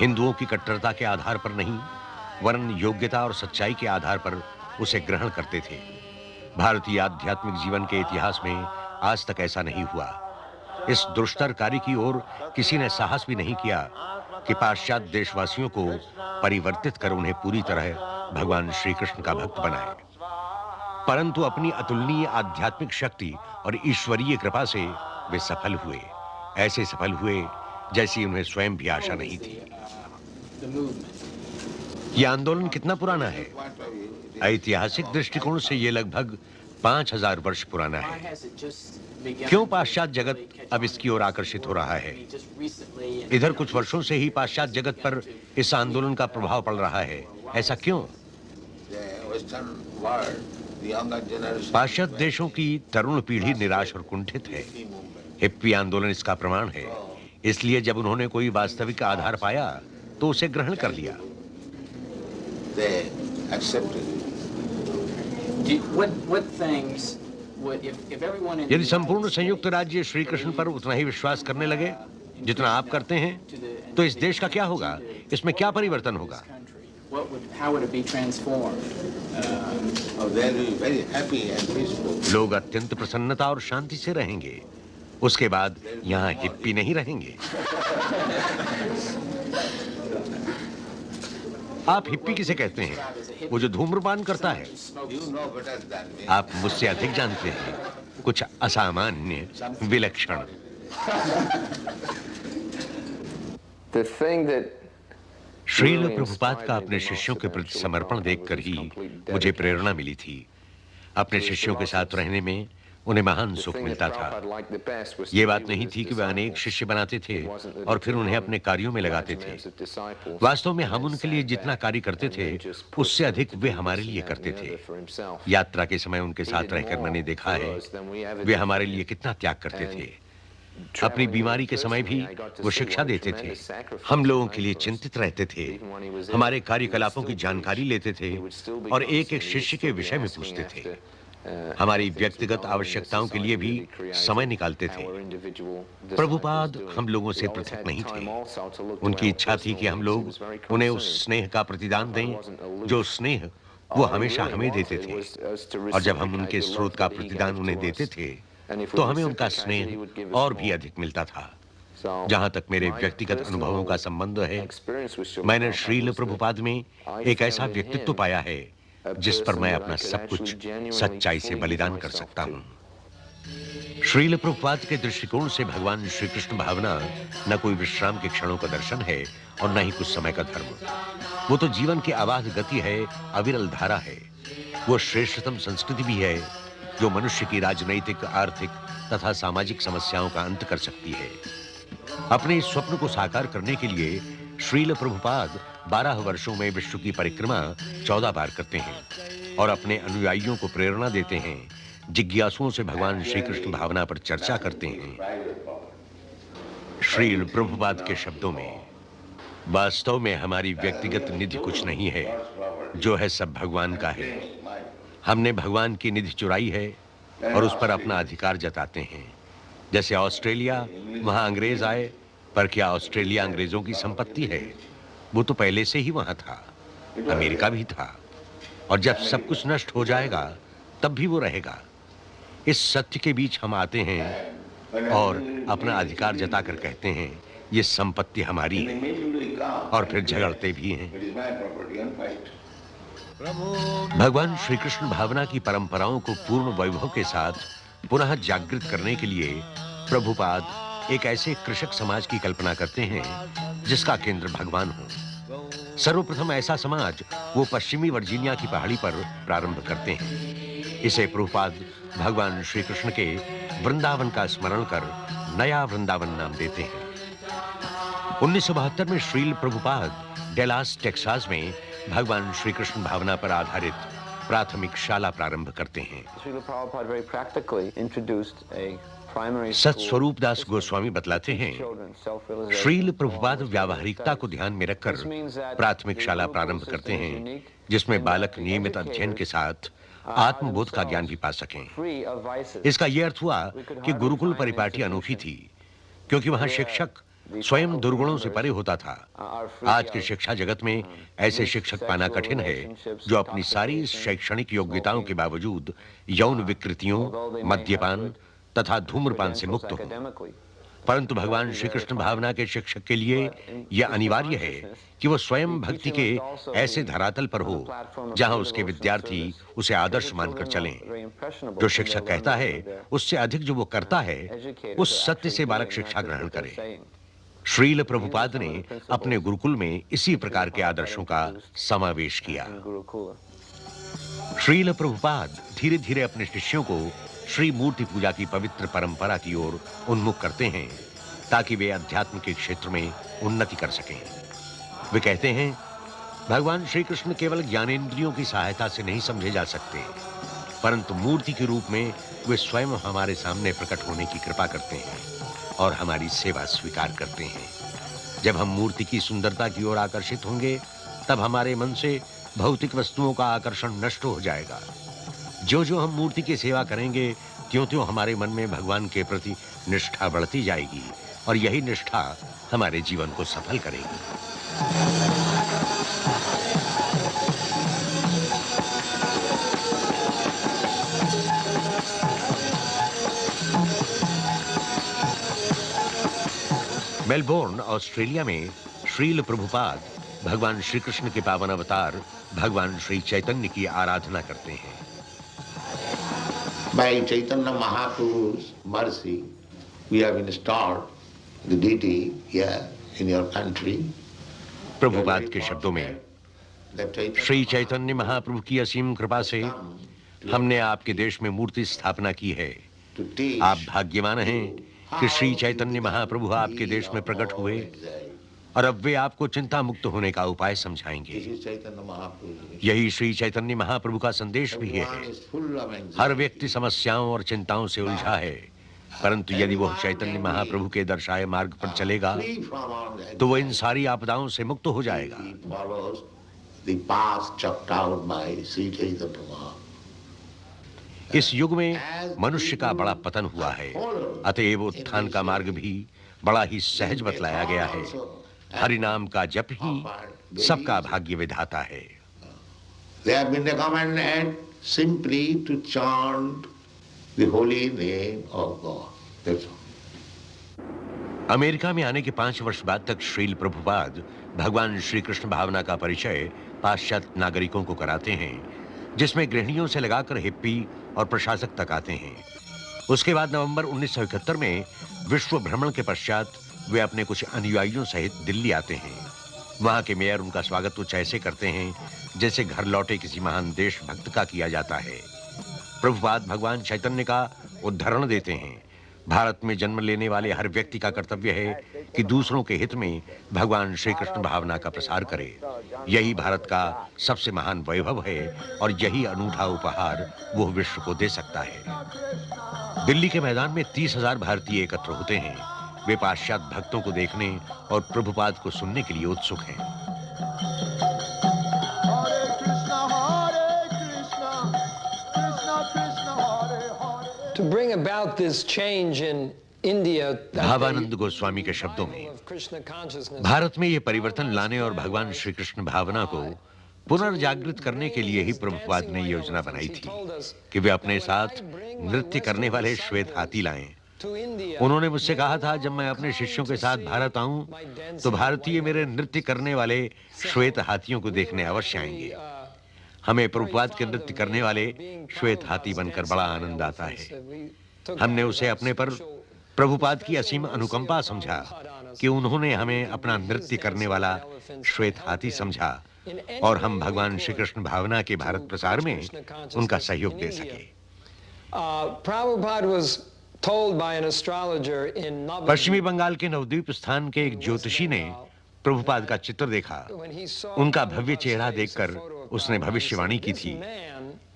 हिंदुओं की कट्टरता के आधार पर नहीं वरन योग्यता और सच्चाई के आधार पर उसे ग्रहण करते थे। भारतीय आध्यात्मिक जीवन के इतिहास में आज तक ऐसा नहीं हुआ। इस दुष्टर कार्य की ओर किसी ने साहस भी नहीं किया कि पाश्चात्य देशवासियों को परिवर्तित कर उन्हें पूरी तरह भगवान श्री कृष्ण का भक्त बनाए। परंतु अपनी अतुलनीय आध्यात्मिक शक्ति और ईश्वरीय कृपा से वे सफल हुए। ऐसे सफल हुए जैसी उन्हें स्वयं भी आशा नहीं थी। यह आंदोलन कितना पुराना है? ऐतिहासिक दृष्टिकोण से यह लगभग 5000 वर्ष पुराना है। क्यों पाश्चात्य जगत अब इसकी ओर आकर्षित हो रहा है? इधर कुछ वर्षों से ही पाश्चात्य जगत पर इस आंदोलन का प्रभाव पड़ रहा है। ऐसा क्यों? पाश्चात्य देशों की तरुण पीढ़ी निराश और कुंठित है। हिप्पी आंदोलन इसका प्रमाण है। इसलिए जब उन्होंने कोई वास्तविक आधार पाया तो उसे ग्रहण कर लिया। यदि संपूर्ण संयुक्त राज्य श्री कृष्ण पर उतना ही विश्वास करने लगे जितना आप करते हैं तो इस देश का क्या होगा? इसमें क्या परिवर्तन होगा? लोग अत्यंत प्रसन्नता और शांति से रहेंगे। उसके बाद यहाँ हिप्पी नहीं रहेंगे। आप हिप्पी किसे कहते हैं? वो जो धूम्रपान करता है। आप मुझसे अधिक जानते हैं। कुछ असामान्य, विलक्षण। श्रील प्रभुपाद का अपने शिष्यों के प्रति समर्पण देखकर ही मुझे प्रेरणा मिली थी। अपने शिष्यों के साथ रहने में उन्हें महान सुख मिलता था। ये बात नहीं थी कि वे अनेक शिष्य बनाते थे और फिर उन्हें अपने कार्यों में लगाते थे। वास्तव में हम उनके लिए जितना कार्य करते थे उससे अधिक वे हमारे लिए करते थे। यात्रा के समय उनके साथ रहकर मैंने देखा है वे हमारे लिए कितना त्याग करते थे। अपनी बीमारी के समय भी वो शिक्षा देते थे। हम लोगों के लिए चिंतित रहते थे। हमारे कार्यकलापों की जानकारी लेते थे और एक एक शिष्य के विषय में पूछते थे। हमारी व्यक्तिगत आवश्यकताओं के लिए भी समय निकालते थे। प्रभुपाद हम लोगों से पृथक नहीं थे। उनकी इच्छा थी कि हम लोग उन्हें उस स्नेह का प्रतिदान दें जो स्नेह वो हमेशा हमें देते थे। और जब हम उनके स्रोत का प्रतिदान उन्हें देते थे तो हमें उनका स्नेह और भी अधिक मिलता था। जहां तक मेरे व्यक्तिगत अनुभवों का संबंध है, मैंने श्रील प्रभुपाद में एक ऐसा व्यक्तित्व पाया है जिस पर मैं अपना सब कुछ सच्चाई से बलिदान कर सकता हूं। श्रील प्रभुपाद के दृष्टिकोण से भगवान श्री कृष्ण भावना न कोई विश्राम के क्षणों का दर्शन है और न ही कुछ समय का धर्म। वो तो जीवन की अबाध गति है, अविरल धारा है। वो श्रेष्ठतम संस्कृति भी है जो मनुष्य की राजनैतिक, आर्थिक तथा सामाजिक समस्याओं का अंत कर सकती है। अपने इस स्वप्न को साकार करने के लिए श्रील प्रभुपाद 12 वर्षों में विश्व की परिक्रमा 14 बार करते हैं और अपने अनुयायियों को प्रेरणा देते हैं। जिज्ञासुओं से भगवान श्री कृष्ण भावना पर चर्चा करते हैं। श्रील प्रभुपाद के शब्दों में, वास्तव में हमारी व्यक्तिगत निधि कुछ नहीं है, जो है सब भगवान का है। हमने भगवान की निधि चुराई है और उस पर अपना अधिकार जताते हैं। जैसे ऑस्ट्रेलिया, वहां अंग्रेज आए, पर क्या ऑस्ट्रेलिया अंग्रेजों की संपत्ति है? वो तो पहले से ही वहां था। अमेरिका भी था। और जब सब कुछ नष्ट हो जाएगा तब भी वो रहेगा। इस सत्य के बीच हम आते हैं और अपना अधिकार जताकर कहते हैं ये संपत्ति हमारी है, और फिर झगड़ते भी हैं। भगवान श्री कृष्ण भावना की परंपराओं को पूर्ण वैभव के साथ पुनः जागृत करने के लिए प्रभुपाद एक ऐसे कृषक समाज की कल्पना करते हैं जिसका केंद्र भगवान हो। सर्वप्रथम ऐसा समाज वो पश्चिमी वर्जीनिया की पहाड़ी पर प्रारंभ करते हैं। इसे प्रभुपाद भगवान श्री कृष्ण के वृंदावन का स्मरण कर नया वृंदावन नाम देते हैं। 1972 में श्रील प्रभुपाद डेलास टेक्सास में भगवान श्री कृष्ण भावना पर आधारित प्राथमिक शाला प्रारंभ करते हैं। सत्स्वरूप दास गोस्वामी बतलाते हैं, श्रील प्रभुपाद व्यावहारिकता को ध्यान में रखकर प्राथमिक शाला प्रारंभ करते हैं, जिसमें बालक नियमित अध्ययन के साथ आत्मबोध का ज्ञान भी पा सकें। इसका यह अर्थ हुआ कि गुरुकुल परिपाटी अनोखी थी, क्योंकि वहां शिक्षक स्वयं दुर्गुणों से परे होता था। आज के शिक्षा जगत में ऐसे शिक्षक पाना कठिन है जो अपनी सारी शैक्षणिक योग्यताओं के बावजूद यौन विकृतियों, मद्यपान तथा धूम्रपान से मुक्त हो। परंतु भगवान श्री कृष्ण भावना के शिक्षक के लिए यह अनिवार्य है कि वह स्वयं भक्ति के ऐसे धरातल पर हो जहां उसके विद्यार्थी उसे आदर्श मानकर चलें। जो शिक्षक कहता है उससे अधिक जो वो करता है, उस सत्य से बालक शिक्षा ग्रहण करे। श्रील प्रभुपाद ने अपने गुरुकुल में इसी प्रकार के आदर्शों का समावेश किया। श्रील प्रभुपाद धीरे धीरे अपने शिष्यों को श्री मूर्ति पूजा की पवित्र परंपरा की ओर उन्मुख करते हैं, ताकि वे अध्यात्म के क्षेत्र में उन्नति कर सकें। वे कहते हैं, भगवान श्री कृष्ण केवल ज्ञानेंद्रियों की सहायता से नहीं समझे जा सकते, परंतु मूर्ति के रूप में वे स्वयं हमारे सामने प्रकट होने की कृपा करते हैं और हमारी सेवा स्वीकार करते हैं। जब हम मूर्ति की सुंदरता की ओर आकर्षित होंगे, तब हमारे मन से भौतिक वस्तुओं का आकर्षण नष्ट हो जाएगा। जो जो हम मूर्ति की सेवा करेंगे, त्यों-त्यों हमारे मन में भगवान के प्रति निष्ठा बढ़ती जाएगी और यही निष्ठा हमारे जीवन को सफल करेगी। मेलबोर्न, ऑस्ट्रेलिया में श्रील प्रभुपाद भगवान श्री कृष्ण के पावन अवतार भगवान श्री चैतन्य की आराधना करते हैं। By Chaitanya Mahaprabhu's mercy, we have installed the deity here in your country. Prabhupada के शब्दों में, श्री चैतन्य महाप्रभु की असीम कृपा से हमने आपके देश में मूर्ति स्थापना की है। आप भाग्यवान हैं कि श्री चैतन्य महाप्रभु आपके देश में प्रकट हुए और अब वे आपको चिंता मुक्त होने का उपाय समझाएंगे। यही श्री चैतन्य महाप्रभु का संदेश भी है। हर व्यक्ति समस्याओं और चिंताओं से उलझा है, परंतु यदि वह चैतन्य महाप्रभु के दर्शाए मार्ग पर चलेगा तो वह इन सारी आपदाओं से मुक्त हो जाएगा। इस युग में मनुष्य का बड़ा पतन हुआ है, अतएव उत्थान का मार्ग भी बड़ा ही सहज बतलाया गया है। हरि नाम का जप ही सबका भाग्य विधाता है। They have been recommended simply to chant the holy name of God. That's all. America में आने के 5 वर्ष बाद तक श्रील प्रभुपाद भगवान श्री कृष्ण भावना का परिचय पाश्चात्य नागरिकों को कराते हैं, जिसमें गृहिणियों से लगाकर हिप्पी और प्रशासक तक आते हैं। उसके बाद नवंबर 1971 में विश्व भ्रमण के पश्चात वे अपने कुछ अनुयायियों सहित दिल्ली आते हैं। वहां के मेयर उनका स्वागत कुछ ऐसे करते हैं जैसे घर लौटे किसी महान देशभक्त का किया जाता है। प्रभुपाद भगवान चैतन्य का उदाहरण देते हैं। भारत में जन्म लेने वाले हर व्यक्ति का कर्तव्य है कि दूसरों के हित में भगवान श्री कृष्ण भावना का प्रसार करे। यही भारत का सबसे महान वैभव है और यही अनूठा उपहार वो विश्व को दे सकता है। दिल्ली के मैदान में 30,000 भारतीय एकत्र होते हैं। वे पाश्चात्य भक्तों को देखने और प्रभुपाद को सुनने के लिए उत्सुक हैं। To bring about this change in India, Bhavanand Goswami के शब्दों में, भारत में ये परिवर्तन लाने और भगवान श्री कृष्ण भावना को पुनर्जागृत करने के लिए ही प्रभुपाद ने योजना बनाई थी कि वे अपने साथ नृत्य करने वाले श्वेत हाथी लाएं। उन्होंने मुझसे कहा था, जब मैं अपने शिष्यों के साथ भारत आऊं तो भारतीय मेरे नृत्य करने वाले श्वेत हाथियों को देखने अवश्य आएंगे। हमें प्रभुपाद के नृत्य करने वाले श्वेत हाथी बनकर बड़ा आनंद आता है। हमने उसे अपने पर प्रभुपाद की असीम अनुकंपा समझा कि उन्होंने हमें अपना नृत्य करने वाला श्वेत हाथी समझा और हम भगवान श्री कृष्ण भावना के भारत प्रसार में उनका सहयोग दे सके। Prabhupada was told by an astrologer in Navadvip. पश्चिमी बंगाल के नवद्वीप स्थान के एक ज्योतिषी ने प्रभुपाद का चित्र देखा। उनका भव्य चेहरा देखकर उसने भविष्यवाणी की थी,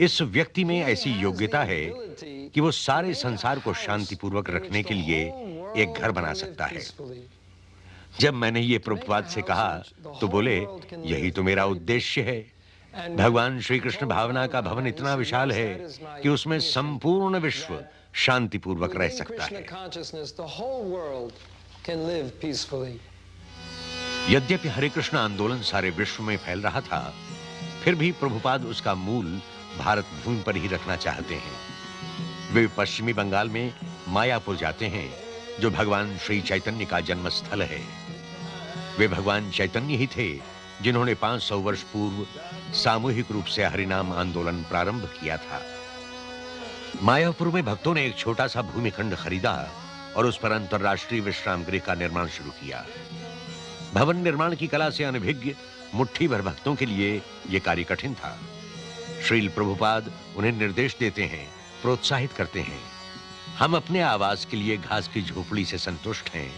इस व्यक्ति में ऐसी योग्यता है कि वो सारे संसार को शांतिपूर्वक रखने के लिए एक घर बना सकता है। जब मैंने ये प्रभुपाद से कहा तो बोले, यही तो मेरा उद्देश्य है। भगवान श्री कृष्ण भावना का भवन इतना विशाल है कि उसमें संपूर्ण विश्व शांतिपूर्वक रह सकता है। यद्यपि हरे कृष्ण आंदोलन सारे विश्व में फैल रहा था, फिर भी प्रभुपाद उसका मूल भारत भूमि पर ही रखना चाहते हैं। वे पश्चिमी बंगाल में मायापुर जाते हैं, जो भगवान श्री चैतन्य का जन्म स्थल है। वे भगवान चैतन्य ही थे जिन्होंने 500 वर्ष पूर्व सामूहिक रूप से हरिनाम आंदोलन प्रारंभ किया था। मायापुर में भक्तों ने एक छोटा सा भूमिखंड खरीदा और उस पर अंतरराष्ट्रीय विश्राम गृह का निर्माण शुरू किया। भवन निर्माण की कला से अनभिज्ञ मुट्ठी भर भक्तों के लिए यह कार्य कठिन था। श्रील प्रभुपाद उन्हें निर्देश देते हैं, प्रोत्साहित करते हैं। हम अपने आवास के लिए घास की झोपड़ी से संतुष्ट हैं,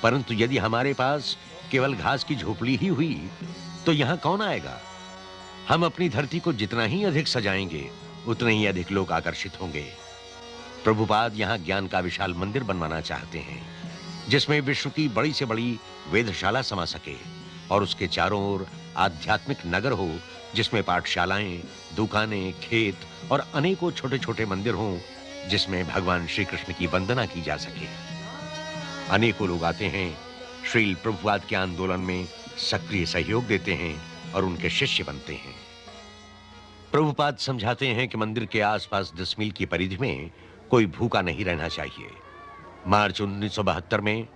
परंतु यदि हमारे पास केवल घास की झोपड़ी ही हुई तो यहां कौन आएगा? हम अपनी धरती को जितना ही अधिक सजाएंगे, उतने ही अधिक लोग आकर्षित होंगे। प्रभुपाद यहां ज्ञान का विशाल मंदिर बनवाना चाहते हैं, जिसमें विश्व की बड़ी से बड़ी वेधशाला समा सके और उसके चारों ओर आध्यात्मिक नगर हो, जिसमें पाठशालाएं, दुकानें, खेत और अनेकों छोटे छोटे मंदिर हों, जिसमें भगवान श्री कृष्ण की वंदना की जा सके। अनेकों लोग आते हैं, श्रील प्रभुपाद के आंदोलन में सक्रिय सहयोग देते हैं और उनके शिष्य बनते हैं। प्रभुपाद समझाते हैं कि मंदिर के आसपास 10 मील की परिधि में कोई भूखा नहीं रहना चाहिए। मार्च 1972 में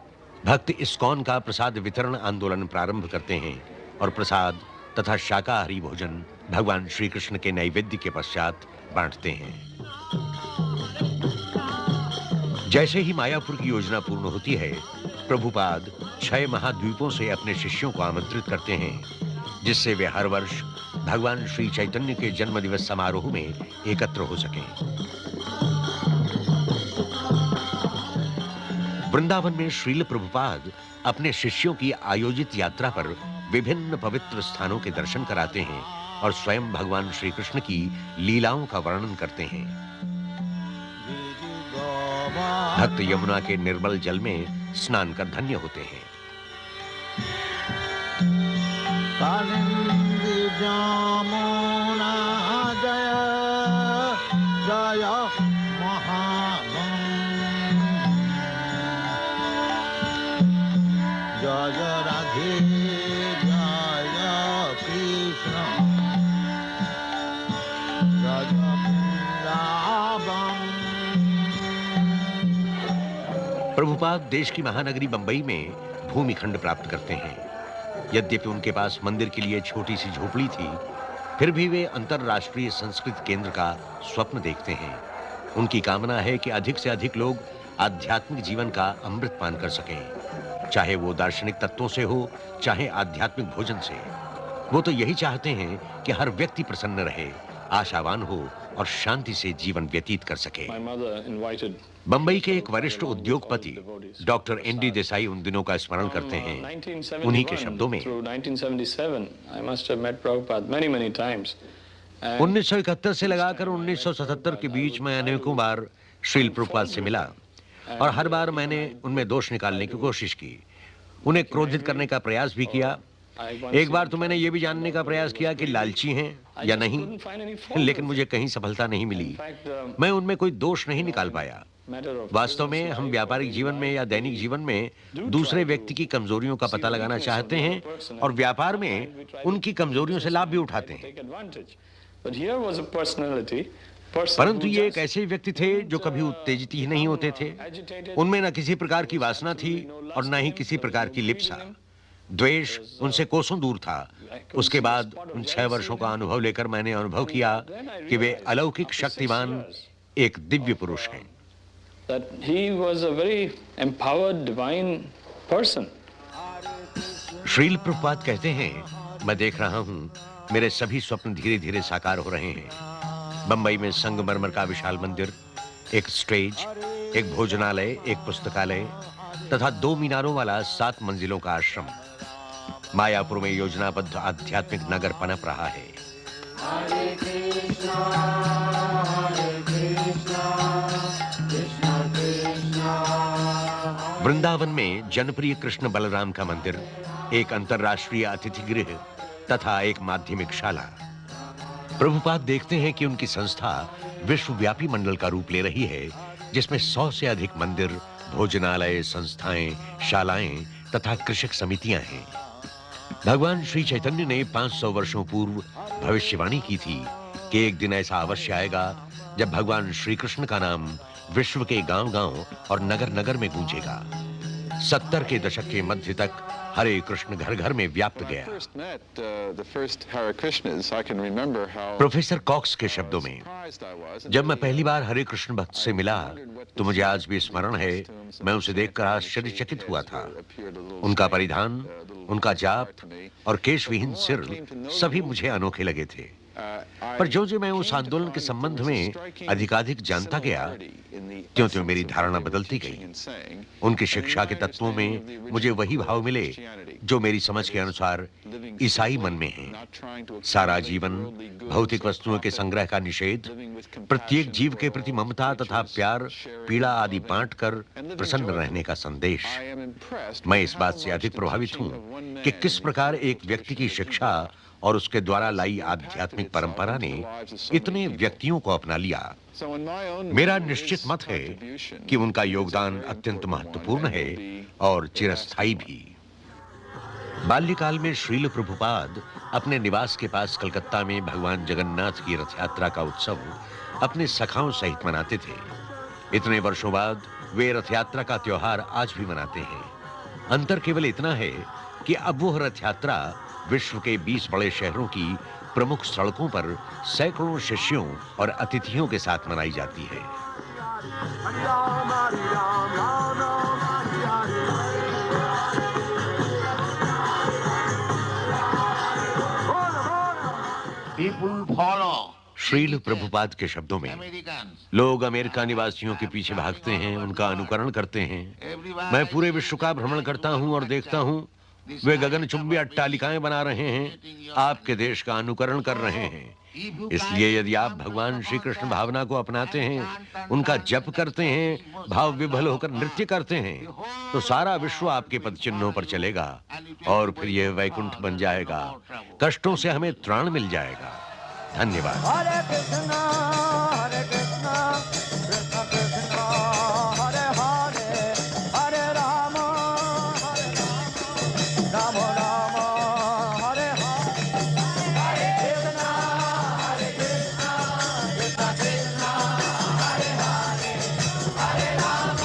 भक्त इस्कॉन का प्रसाद वितरण आंदोलन प्रारंभ करते हैं और प्रसाद तथा शाकाहारी भोजन भगवान श्री कृष्ण के नैवेद्य के पश्चात बांटते हैं। जैसे ही मायापुर की योजना पूर्ण होती है, प्रभुपाद 6 महाद्वीपों से अपने शिष्यों को आमंत्रित करते हैं, जिससे वे हर वर्ष भगवान श्री चैतन्य के जन्मदिवस समारोह में एकत्र हो सकें। वृंदावन में श्रील प्रभुपाद अपने शिष्यों की आयोजित यात्रा पर विभिन्न पवित्र स्थानों के दर्शन कराते हैं और स्वयं भगवान श्री कृष्ण की लीलाओं का वर्णन करते हैं। भक्त यमुना के निर्मल जल में स्नान कर धन्य होते हैं। जमुना जय जय जय राधे जय कृष्ण जय वृंदावन। प्रभुपाद देश की महानगरी बंबई में भूमिखंड प्राप्त करते हैं। यद्यपि उनके पास मंदिर के लिए छोटी सी झोपड़ी थी, फिर भी वे अंतरराष्ट्रीय संस्कृत केंद्र का स्वप्न देखते हैं। उनकी कामना है कि अधिक से अधिक लोग आध्यात्मिक जीवन का अमृत पान कर सकें, चाहे वो दार्शनिक तत्वों से हो, चाहे आध्यात्मिक भोजन से। वो तो यही चाहते हैं कि हर व्यक्ति प्रसन्न रहे, आशावान हो और शांति से जीवन व्यतीत कर सके। बंबई के एक वरिष्ठ उद्योगपति डॉक्टर एनडी देसाई उन दिनों का स्मरण करते हैं। उन्हीं के शब्दों में 1971 से लगाकर 1977 के बीच में अनेकों बार श्रील प्रभुपाद से मिला और हर बार मैंने उनमें दोष निकालने की कोशिश की, उन्हें क्रोधित करने का प्रयास भी किया। एक बार तो मैंने ये भी जानने का प्रयास किया कि लालची हैं या नहीं, लेकिन मुझे कहीं सफलता नहीं मिली। मैं उनमें कोई दोष नहीं निकाल पाया। वास्तव में हम व्यापारिक जीवन में या दैनिक जीवन में दूसरे व्यक्ति की कमजोरियों का पता लगाना चाहते हैं और व्यापार में उनकी कमजोरियों से लाभ भी उठाते हैं। परंतु ये एक ऐसे व्यक्ति थे जो कभी उत्तेजित ही नहीं होते थे। उनमें न किसी प्रकार की वासना थी और न ही किसी प्रकार की लिप्सा। द्वेष उनसे कोसों दूर था। उसके बाद उन 6 वर्षों का अनुभव लेकर मैंने अनुभव किया कि वे अलौकिक शक्तिमान एक दिव्य पुरुष हैं। श्रील प्रभुपाद कहते हैं, मैं देख रहा हूं मेरे सभी स्वप्न धीरे धीरे साकार हो रहे हैं। बंबई में संगमरमर का विशाल मंदिर, एक स्टेज, एक भोजनालय, एक पुस्तकालय तथा 2 मीनारों वाला 7 मंजिलों का आश्रम। मायापुर में योजनाबद्ध आध्यात्मिक नगर पनप रहा है। Hare Krishna, Krishna Krishna। Vrindavan में जनप्रिय कृष्ण बलराम का मंदिर, एक अंतर्राष्ट्रीय अतिथि गृह तथा एक माध्यमिक शाला। प्रभुपाद देखते हैं कि उनकी संस्था विश्वव्यापी मंडल का रूप ले रही है, जिसमें 100 से अधिक मंदिर, भोजनालय, संस्थाएं, शालाएं तथा कृषक समितियां हैं। भगवान श्री चैतन्य ने 500 वर्षों पूर्व भविष्यवाणी की थी कि एक दिन ऐसा अवश्य आएगा जब भगवान श्री कृष्ण का नाम विश्व के गांव-गांव और नगर-नगर में गूंजेगा। 70 के दशक के मध्य तक हरे कृष्ण घर-घर में व्याप्त गया। प्रोफेसर कॉक्स के शब्दों में, जब मैं पहली बार हरे कृष्ण भक्त से मिला तो मुझे आज भी स्मरण है, मैं उसे देखकर आश्चर्यचकित हुआ था। उनका परिधान, उनका जाप और केशविहीन सिर सभी मुझे अनोखे लगे थे। पर जो मैं उस आंदोलन के संबंध में अधिकाधिक जानता गया, त्यों-त्यों मेरी धारणा बदलती गई। उनकी शिक्षा के तत्वों में मुझे वही भाव मिले जो मेरी समझ के अनुसार ईसाई मन में है। सारा जीवन भौतिक वस्तुओं के संग्रह का निषेध, प्रत्येक जीव के प्रति ममता तथा प्यार, पीड़ा आदि बांटकर प्रसन्न रहने का संदेश। मैं इस बात से अधिक प्रभावित हूं कि किस प्रकार एक व्यक्ति की शिक्षा और उसके द्वारा लाई आध्यात्मिक परंपरा ने इतने व्यक्तियों को अपना लिया। मेरा निश्चित मत है कि उनका योगदान अत्यंत महत्वपूर्ण है और चिरस्थायी भी। बाल्यकाल में श्रील प्रभुपाद अपने निवास के पास कलकत्ता में भगवान जगन्नाथ की रथ यात्रा का उत्सव अपने सखाओं सहित मनाते थे। इतने वर्षों बाद वे रथ यात्रा का त्योहार आज भी मनाते हैं। अंतर केवल इतना है कि अब वो रथ यात्रा विश्व के 20 बड़े शहरों की प्रमुख सड़कों पर सैकड़ों शिष्यों और अतिथियों के साथ मनाई जाती है। People follow श्रील प्रभुपाद के शब्दों में, लोग अमेरिका निवासियों के पीछे भागते हैं, उनका अनुकरण करते हैं। मैं पूरे विश्व का भ्रमण करता हूं और देखता हूं वे गगनचुंबी अट्टालिकाएं बना रहे हैं, आपके देश का अनुकरण कर रहे हैं। इसलिए यदि आप भगवान श्री कृष्ण भावना को अपनाते हैं, उनका जप करते हैं, भाव विभल होकर नृत्य करते हैं, तो सारा विश्व आपके पद चिन्हों पर चलेगा और फिर यह वैकुंठ बन जाएगा। कष्टों से हमें त्राण मिल जाएगा। धन्यवाद। हरे कृष्णा कृष्णा कृष्णा हरे हरे, हरे राम राम राम हरे हरे, हरे कृष्णा कृष्णा कृष्णा हरे हरे, हरे राम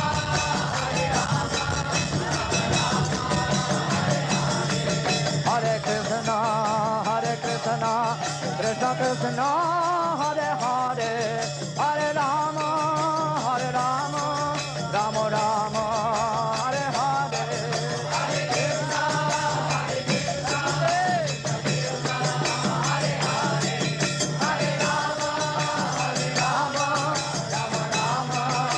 हरे कृष्णा कृष्णा कृष्णा हरे हरे, हरे राम राम राम हरे हरे, हरे कृष्णा हरे हरे, हरे राम राम राम।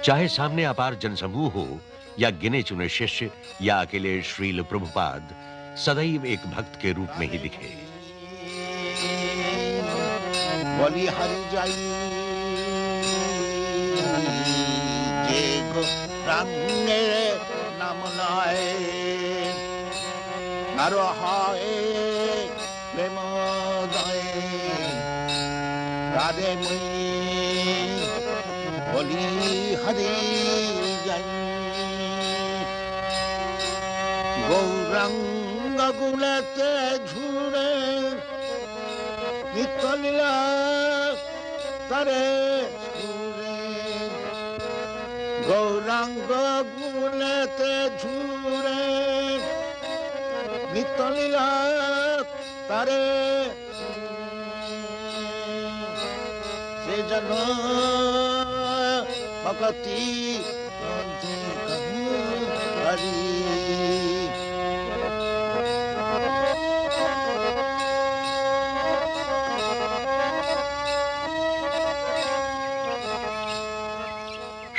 चाहे सामने अपार जनसमूह हो या गिने चुने शिष्य या अकेले श्रील प्रभुपाद, सदैव एक भक्त के रूप में ही दिखे। बोली हरि जय जय गो रंगे नाम लाए नरो हाय प्रेम गाए राधे मुनि बोली हरि जय गौरंग गुणते झूरे नित्य लीला करे गौरंग गुणते झूरे नित्य लीला करे से जन भक्ति हरि।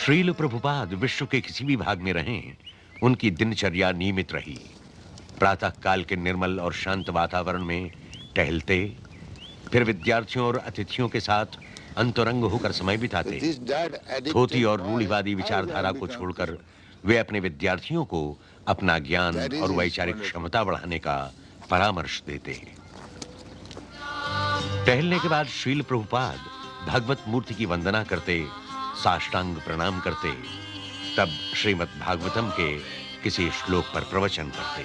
श्रील प्रभुपाद विश्व के किसी भी भाग में रहें, उनकी दिनचर्या नियमित रही। प्रातः काल के निर्मल और शांत वातावरण में टहलते, फिर विद्यार्थियों और अतिथियों के साथ अंतरंग होकर समय बिताते। धोती और रूढ़िवादी विचारधारा को छोड़कर वे अपने विद्यार्थियों को अपना ज्ञान और वैचारिक क्षमता बढ़ाने का परामर्श देते। टहलने के बाद श्रील प्रभुपाद भगवत मूर्ति की वंदना करते, साष्टांग प्रणाम करते, तब श्रीमद् भागवतम के किसी श्लोक पर प्रवचन करते।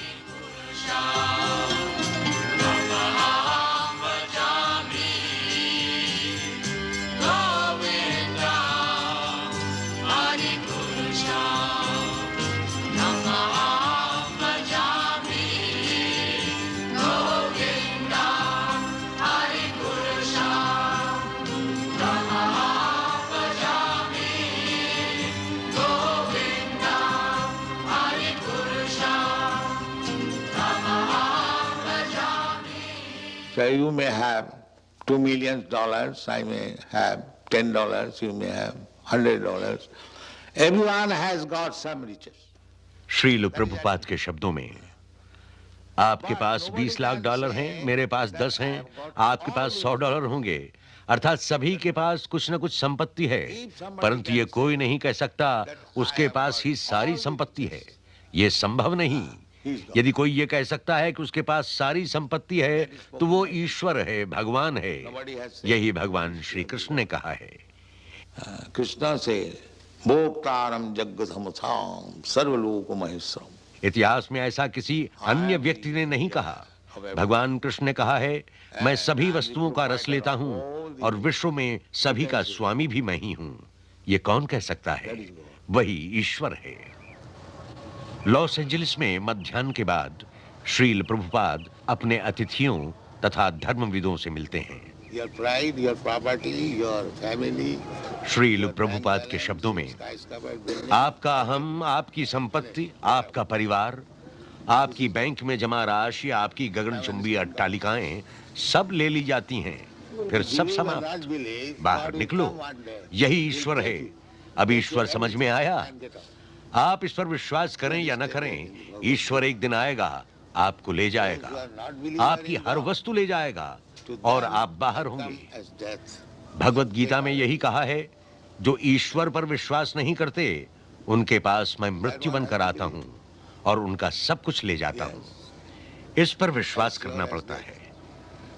So you may have $2 million, I may have $10, you may have $100. Everyone has got some riches. Srila Prabhupada के शब्दों में, आपके पास $20 लाख हैं, मेरे पास 10 हैं, आपके पास $100 होंगे। अर्थात सभी के पास कुछ न कुछ संपत्ति है, परंतु ये कोई नहीं कह सकता उसके पास ही सारी संपत्ति है। ये संभव नहीं। यदि कोई ये कह सकता है कि उसके पास सारी संपत्ति है, तो वो ईश्वर है, भगवान है। यही भगवान श्री कृष्ण ने कहा है। कृष्ण से भोक्तारम जगदमुथाम सर्वलोक महेश्वरम। इतिहास में ऐसा किसी अन्य व्यक्ति ने नहीं कहा। भगवान कृष्ण ने कहा है, मैं सभी वस्तुओं का रस लेता हूं और विश्व में सभी का स्वामी भी मैं ही हूं। ये कौन कह सकता है? वही ईश्वर है। लॉस एंजलिस में मध्याह्न के बाद श्रील प्रभुपाद अपने अतिथियों तथा धर्मविदों से मिलते हैं। Your pride, your property, your family. Srila Prabhupada के शब्दों में, आपका अहम, आपकी संपत्ति, आपका परिवार, आपकी बैंक में जमा राशि, आपकी गगनचुंबी अट्टालिकाएं सब ले ली जाती हैं, फिर सब समाप्त। बाहर निकलो, यही ईश्वर है। अब ईश्वर समझ में आया? आप इस पर विश्वास करें या न करें, ईश्वर एक दिन आएगा, आपको ले जाएगा, आपकी हर वस्तु ले जाएगा और आप बाहर होंगे। भगवत गीता में यही कहा है, जो ईश्वर पर विश्वास नहीं करते, उनके पास मैं मृत्यु बनकर आता हूं और उनका सब कुछ ले जाता हूं। इस पर विश्वास करना पड़ता है।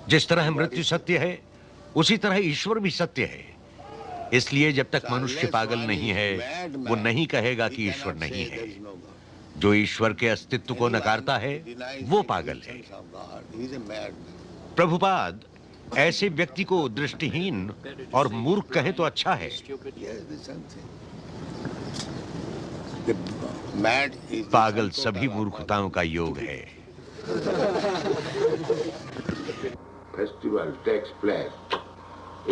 जिस तरह मृत्यु सत्य है, उसी तरह ईश्वर भी सत्य है। इसलिए जब तक मनुष्य पागल नहीं है, वो नहीं कहेगा कि ईश्वर नहीं है। जो ईश्वर के अस्तित्व को नकारता है, वो पागल है। प्रभुपाद ऐसे व्यक्ति को दृष्टिहीन और मूर्ख कहें तो अच्छा है। पागल सभी मूर्खताओं का योग है।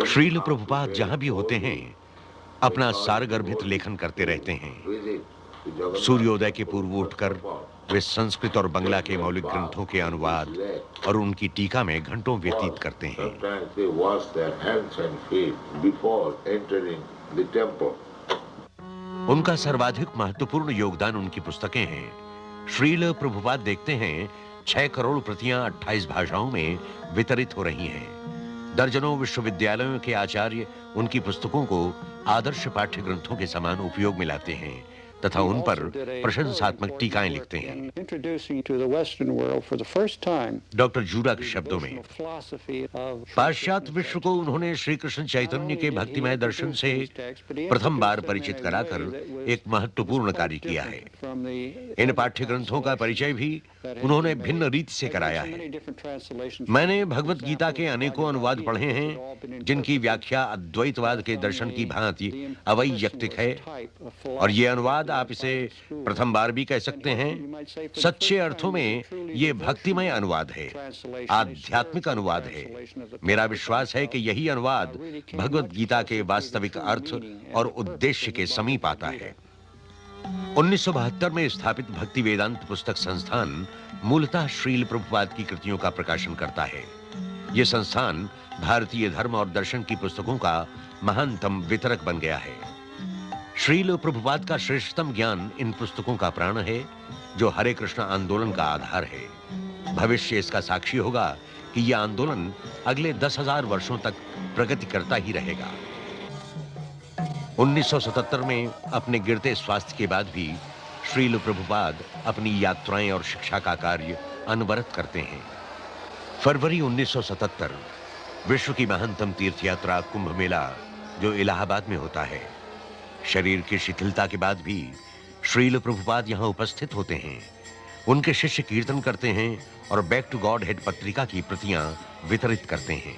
श्रील प्रभुपाद जहां भी होते हैं, अपना सारगर्भित लेखन करते रहते हैं। सूर्योदय के पूर्व उठकर वे संस्कृत और बंगला के मौलिक ग्रंथों के अनुवाद और उनकी टीका में घंटों व्यतीत करते हैं। उनका सर्वाधिक महत्वपूर्ण योगदान उनकी पुस्तकें हैं। श्रील प्रभुपाद देखते हैं 6 करोड़ प्रतियां 28 भाषाओं में वितरित हो रही हैं। दर्जनों विश्वविद्यालयों के आचार्य उनकी पुस्तकों को आदर्श पाठ्य ग्रंथों के समान उपयोग में लाते हैं तथा उन पर प्रशंसात्मक टीकाएं लिखते हैं। डॉक्टर जूरा के शब्दों में, पाश्चात्य विश्व को उन्होंने श्री कृष्ण चैतन्य के भक्तिमय दर्शन से प्रथम बार परिचित कराकर एक महत्वपूर्ण कार्य किया है। इन पाठ्य ग्रंथों का परिचय भी उन्होंने भिन्न रीति से कराया है। मैंने भगवत गीता के अनेकों अनुवाद पढ़े हैं, जिनकी व्याख्या अद्वैतवाद के दर्शन की भांति अवैयक्तिक है, और ये अनुवाद आप इसे प्रथम बार भी कह सकते हैं। सच्चे अर्थों में ये भक्तिमय अनुवाद है, आध्यात्मिक अनुवाद है। मेरा विश्वास है कि यही अनुवाद भगवत गीता के वास्तविक अर्थ और उद्देश्य के समीप आता है। 1972 में स्थापित भक्ति वेदांत पुस्तक संस्थान मूलतः श्रील प्रभुपाद की कृतियों का प्रकाशन करता है। यह संस्थान भारतीय धर्म और दर्शन की पुस्तकों का महानतम वितरक बन गया है। श्रील प्रभुपाद का श्रेष्ठतम ज्ञान इन पुस्तकों का प्राण है, जो हरे कृष्ण आंदोलन का आधार है। भविष्य इसका साक्षी होगा कि यह आंदोलन अगले 10,000 वर्षों तक प्रगति करता ही रहेगा। 1977 में अपने गिरते स्वास्थ्य के बाद भी श्रील प्रभुपाद अपनी यात्राएं और शिक्षा का कार्य अनवरत करते हैं। फरवरी 1977 विश्व की महानतम तीर्थ यात्रा कुंभ मेला, जो इलाहाबाद में होता है। शरीर की शिथिलता के बाद भी श्रील प्रभुपाद यहां उपस्थित होते हैं। उनके शिष्य कीर्तन करते हैं और बैक टू गॉड हेड पत्रिका की प्रतियां वितरित करते हैं।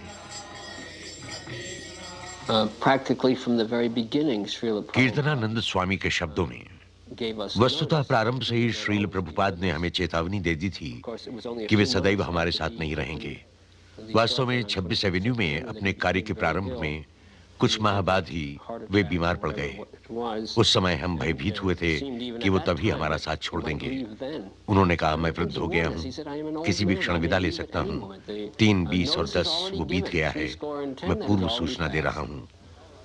Practically from the very beginning, Srila Prabhupada Kirtanananda स्वामी के शब्दों में, gave us वस्तुतः प्रारंभ से ही श्रील प्रभुपाद ने हमें चेतावनी दे दी थी कि वे सदैव हमारे साथ नहीं रहेंगे। वास्तव में 26 एवेन्यू में अपने कार्य के प्रारंभ में कुछ माह बाद ही वे बीमार पड़ गए। उस समय हम भयभीत हुए थे कि वो तभी हमारा साथ छोड़ देंगे। उन्होंने कहा, मैं वृद्ध हो गया हूँ, किसी भी क्षण विदा ले सकता हूँ। 3, 20 और 10 वो बीत गया है। मैं पूर्व सूचना दे रहा हूँ।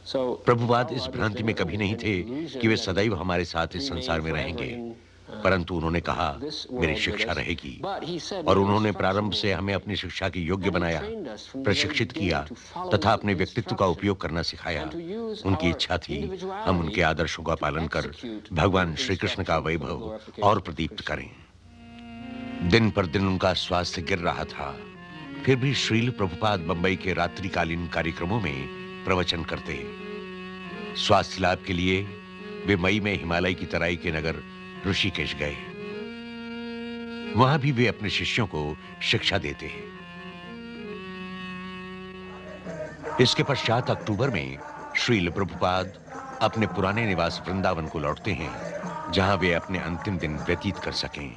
प्रभुपाद इस भ्रांति में कभी नहीं थे कि वे सदैव हमारे साथ इस संसार में रहेंगे, परंतु उन्होंने कहा, मेरी शिक्षा रहेगी। और उन्होंने प्रारंभ से हमें अपनी शिक्षा के योग्य बनाया, प्रशिक्षित किया तथा अपने व्यक्तित्व का उपयोग करना सिखाया। उनकी इच्छा थी हम उनके आदर्शों का पालन कर भगवान श्री कृष्ण का वैभव और प्रदीप्त करें। दिन पर दिन उनका स्वास्थ्य गिर रहा था, फिर भी श्रील प्रभुपाद बंबई के रात्रिकालीन कार्यक्रमों में प्रवचन करते। स्वास्थ्य लाभ के लिए वे मई में हिमालय की तराई के नगर ऋषिकेश गए। वहां भी वे अपने शिष्यों को शिक्षा देते हैं। इसके पश्चात अक्टूबर में श्रील प्रभुपाद अपने पुराने निवास वृंदावन को लौटते हैं, जहां वे अपने अंतिम दिन व्यतीत कर सकें।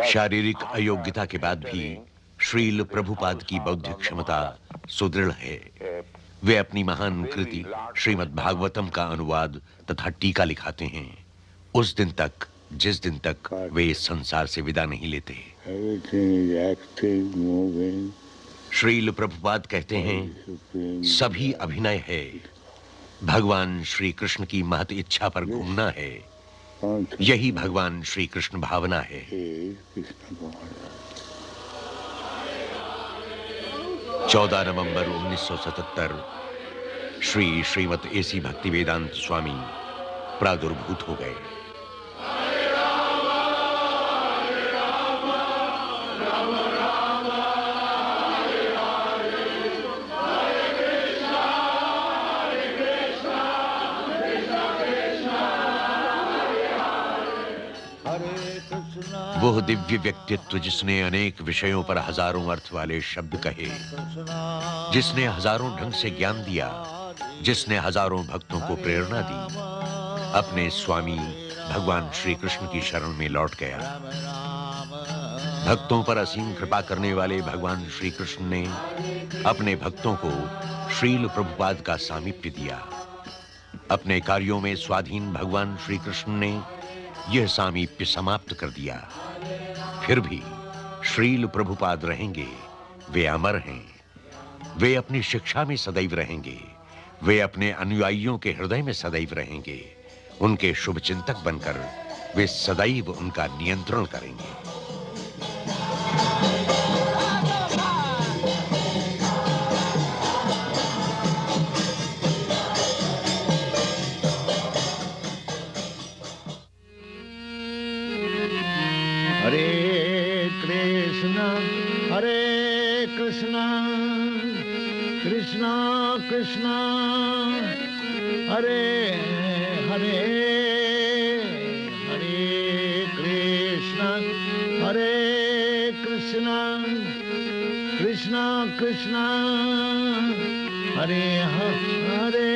शारीरिक अयोग्यता के बाद भी श्रील प्रभुपाद की बौद्धिक क्षमता सुदृढ़ है। वे अपनी महान कृति श्रीमद् भागवतम का अनुवाद तथा टीका लिखाते हैं, उस दिन तक जिस दिन तक वे इस संसार से विदा नहीं लेते। श्रील प्रभुपाद कहते हैं, सभी अभिनय है, भगवान श्री कृष्ण की महत इच्छा पर घूमना है, यही भगवान श्री कृष्ण भावना है। 14 नवंबर 1977 श्रीमत एसी भक्तिवेदांत स्वामी प्रादुर्भूत हो गए। वो दिव्य व्यक्तित्व जिसने अनेक विषयों पर हजारों अर्थ वाले शब्द कहे, जिसने हजारों ढंग से ज्ञान दिया, जिसने हजारों भक्तों को प्रेरणा दी, अपने स्वामी भगवान श्री कृष्ण की शरण में लौट गया। भक्तों पर असीम कृपा करने वाले भगवान श्री कृष्ण ने अपने भक्तों को श्रील प्रभुपाद का सामीप्य दिया। अपने कार्यों में स्वाधीन भगवान श्री कृष्ण ने यह सामीप्य समाप्त कर दिया। फिर भी श्रील प्रभुपाद रहेंगे, वे अमर हैं। वे अपनी शिक्षा में सदैव रहेंगे, वे अपने अनुयायियों के हृदय में सदैव रहेंगे। उनके शुभ चिंतक बनकर वे सदैव उनका नियंत्रण करेंगे। कृष्णा कृष्णा हरे हरे, हरे कृष्णा हरे कृष्णा, कृष्णा कृष्णा हरे हरे।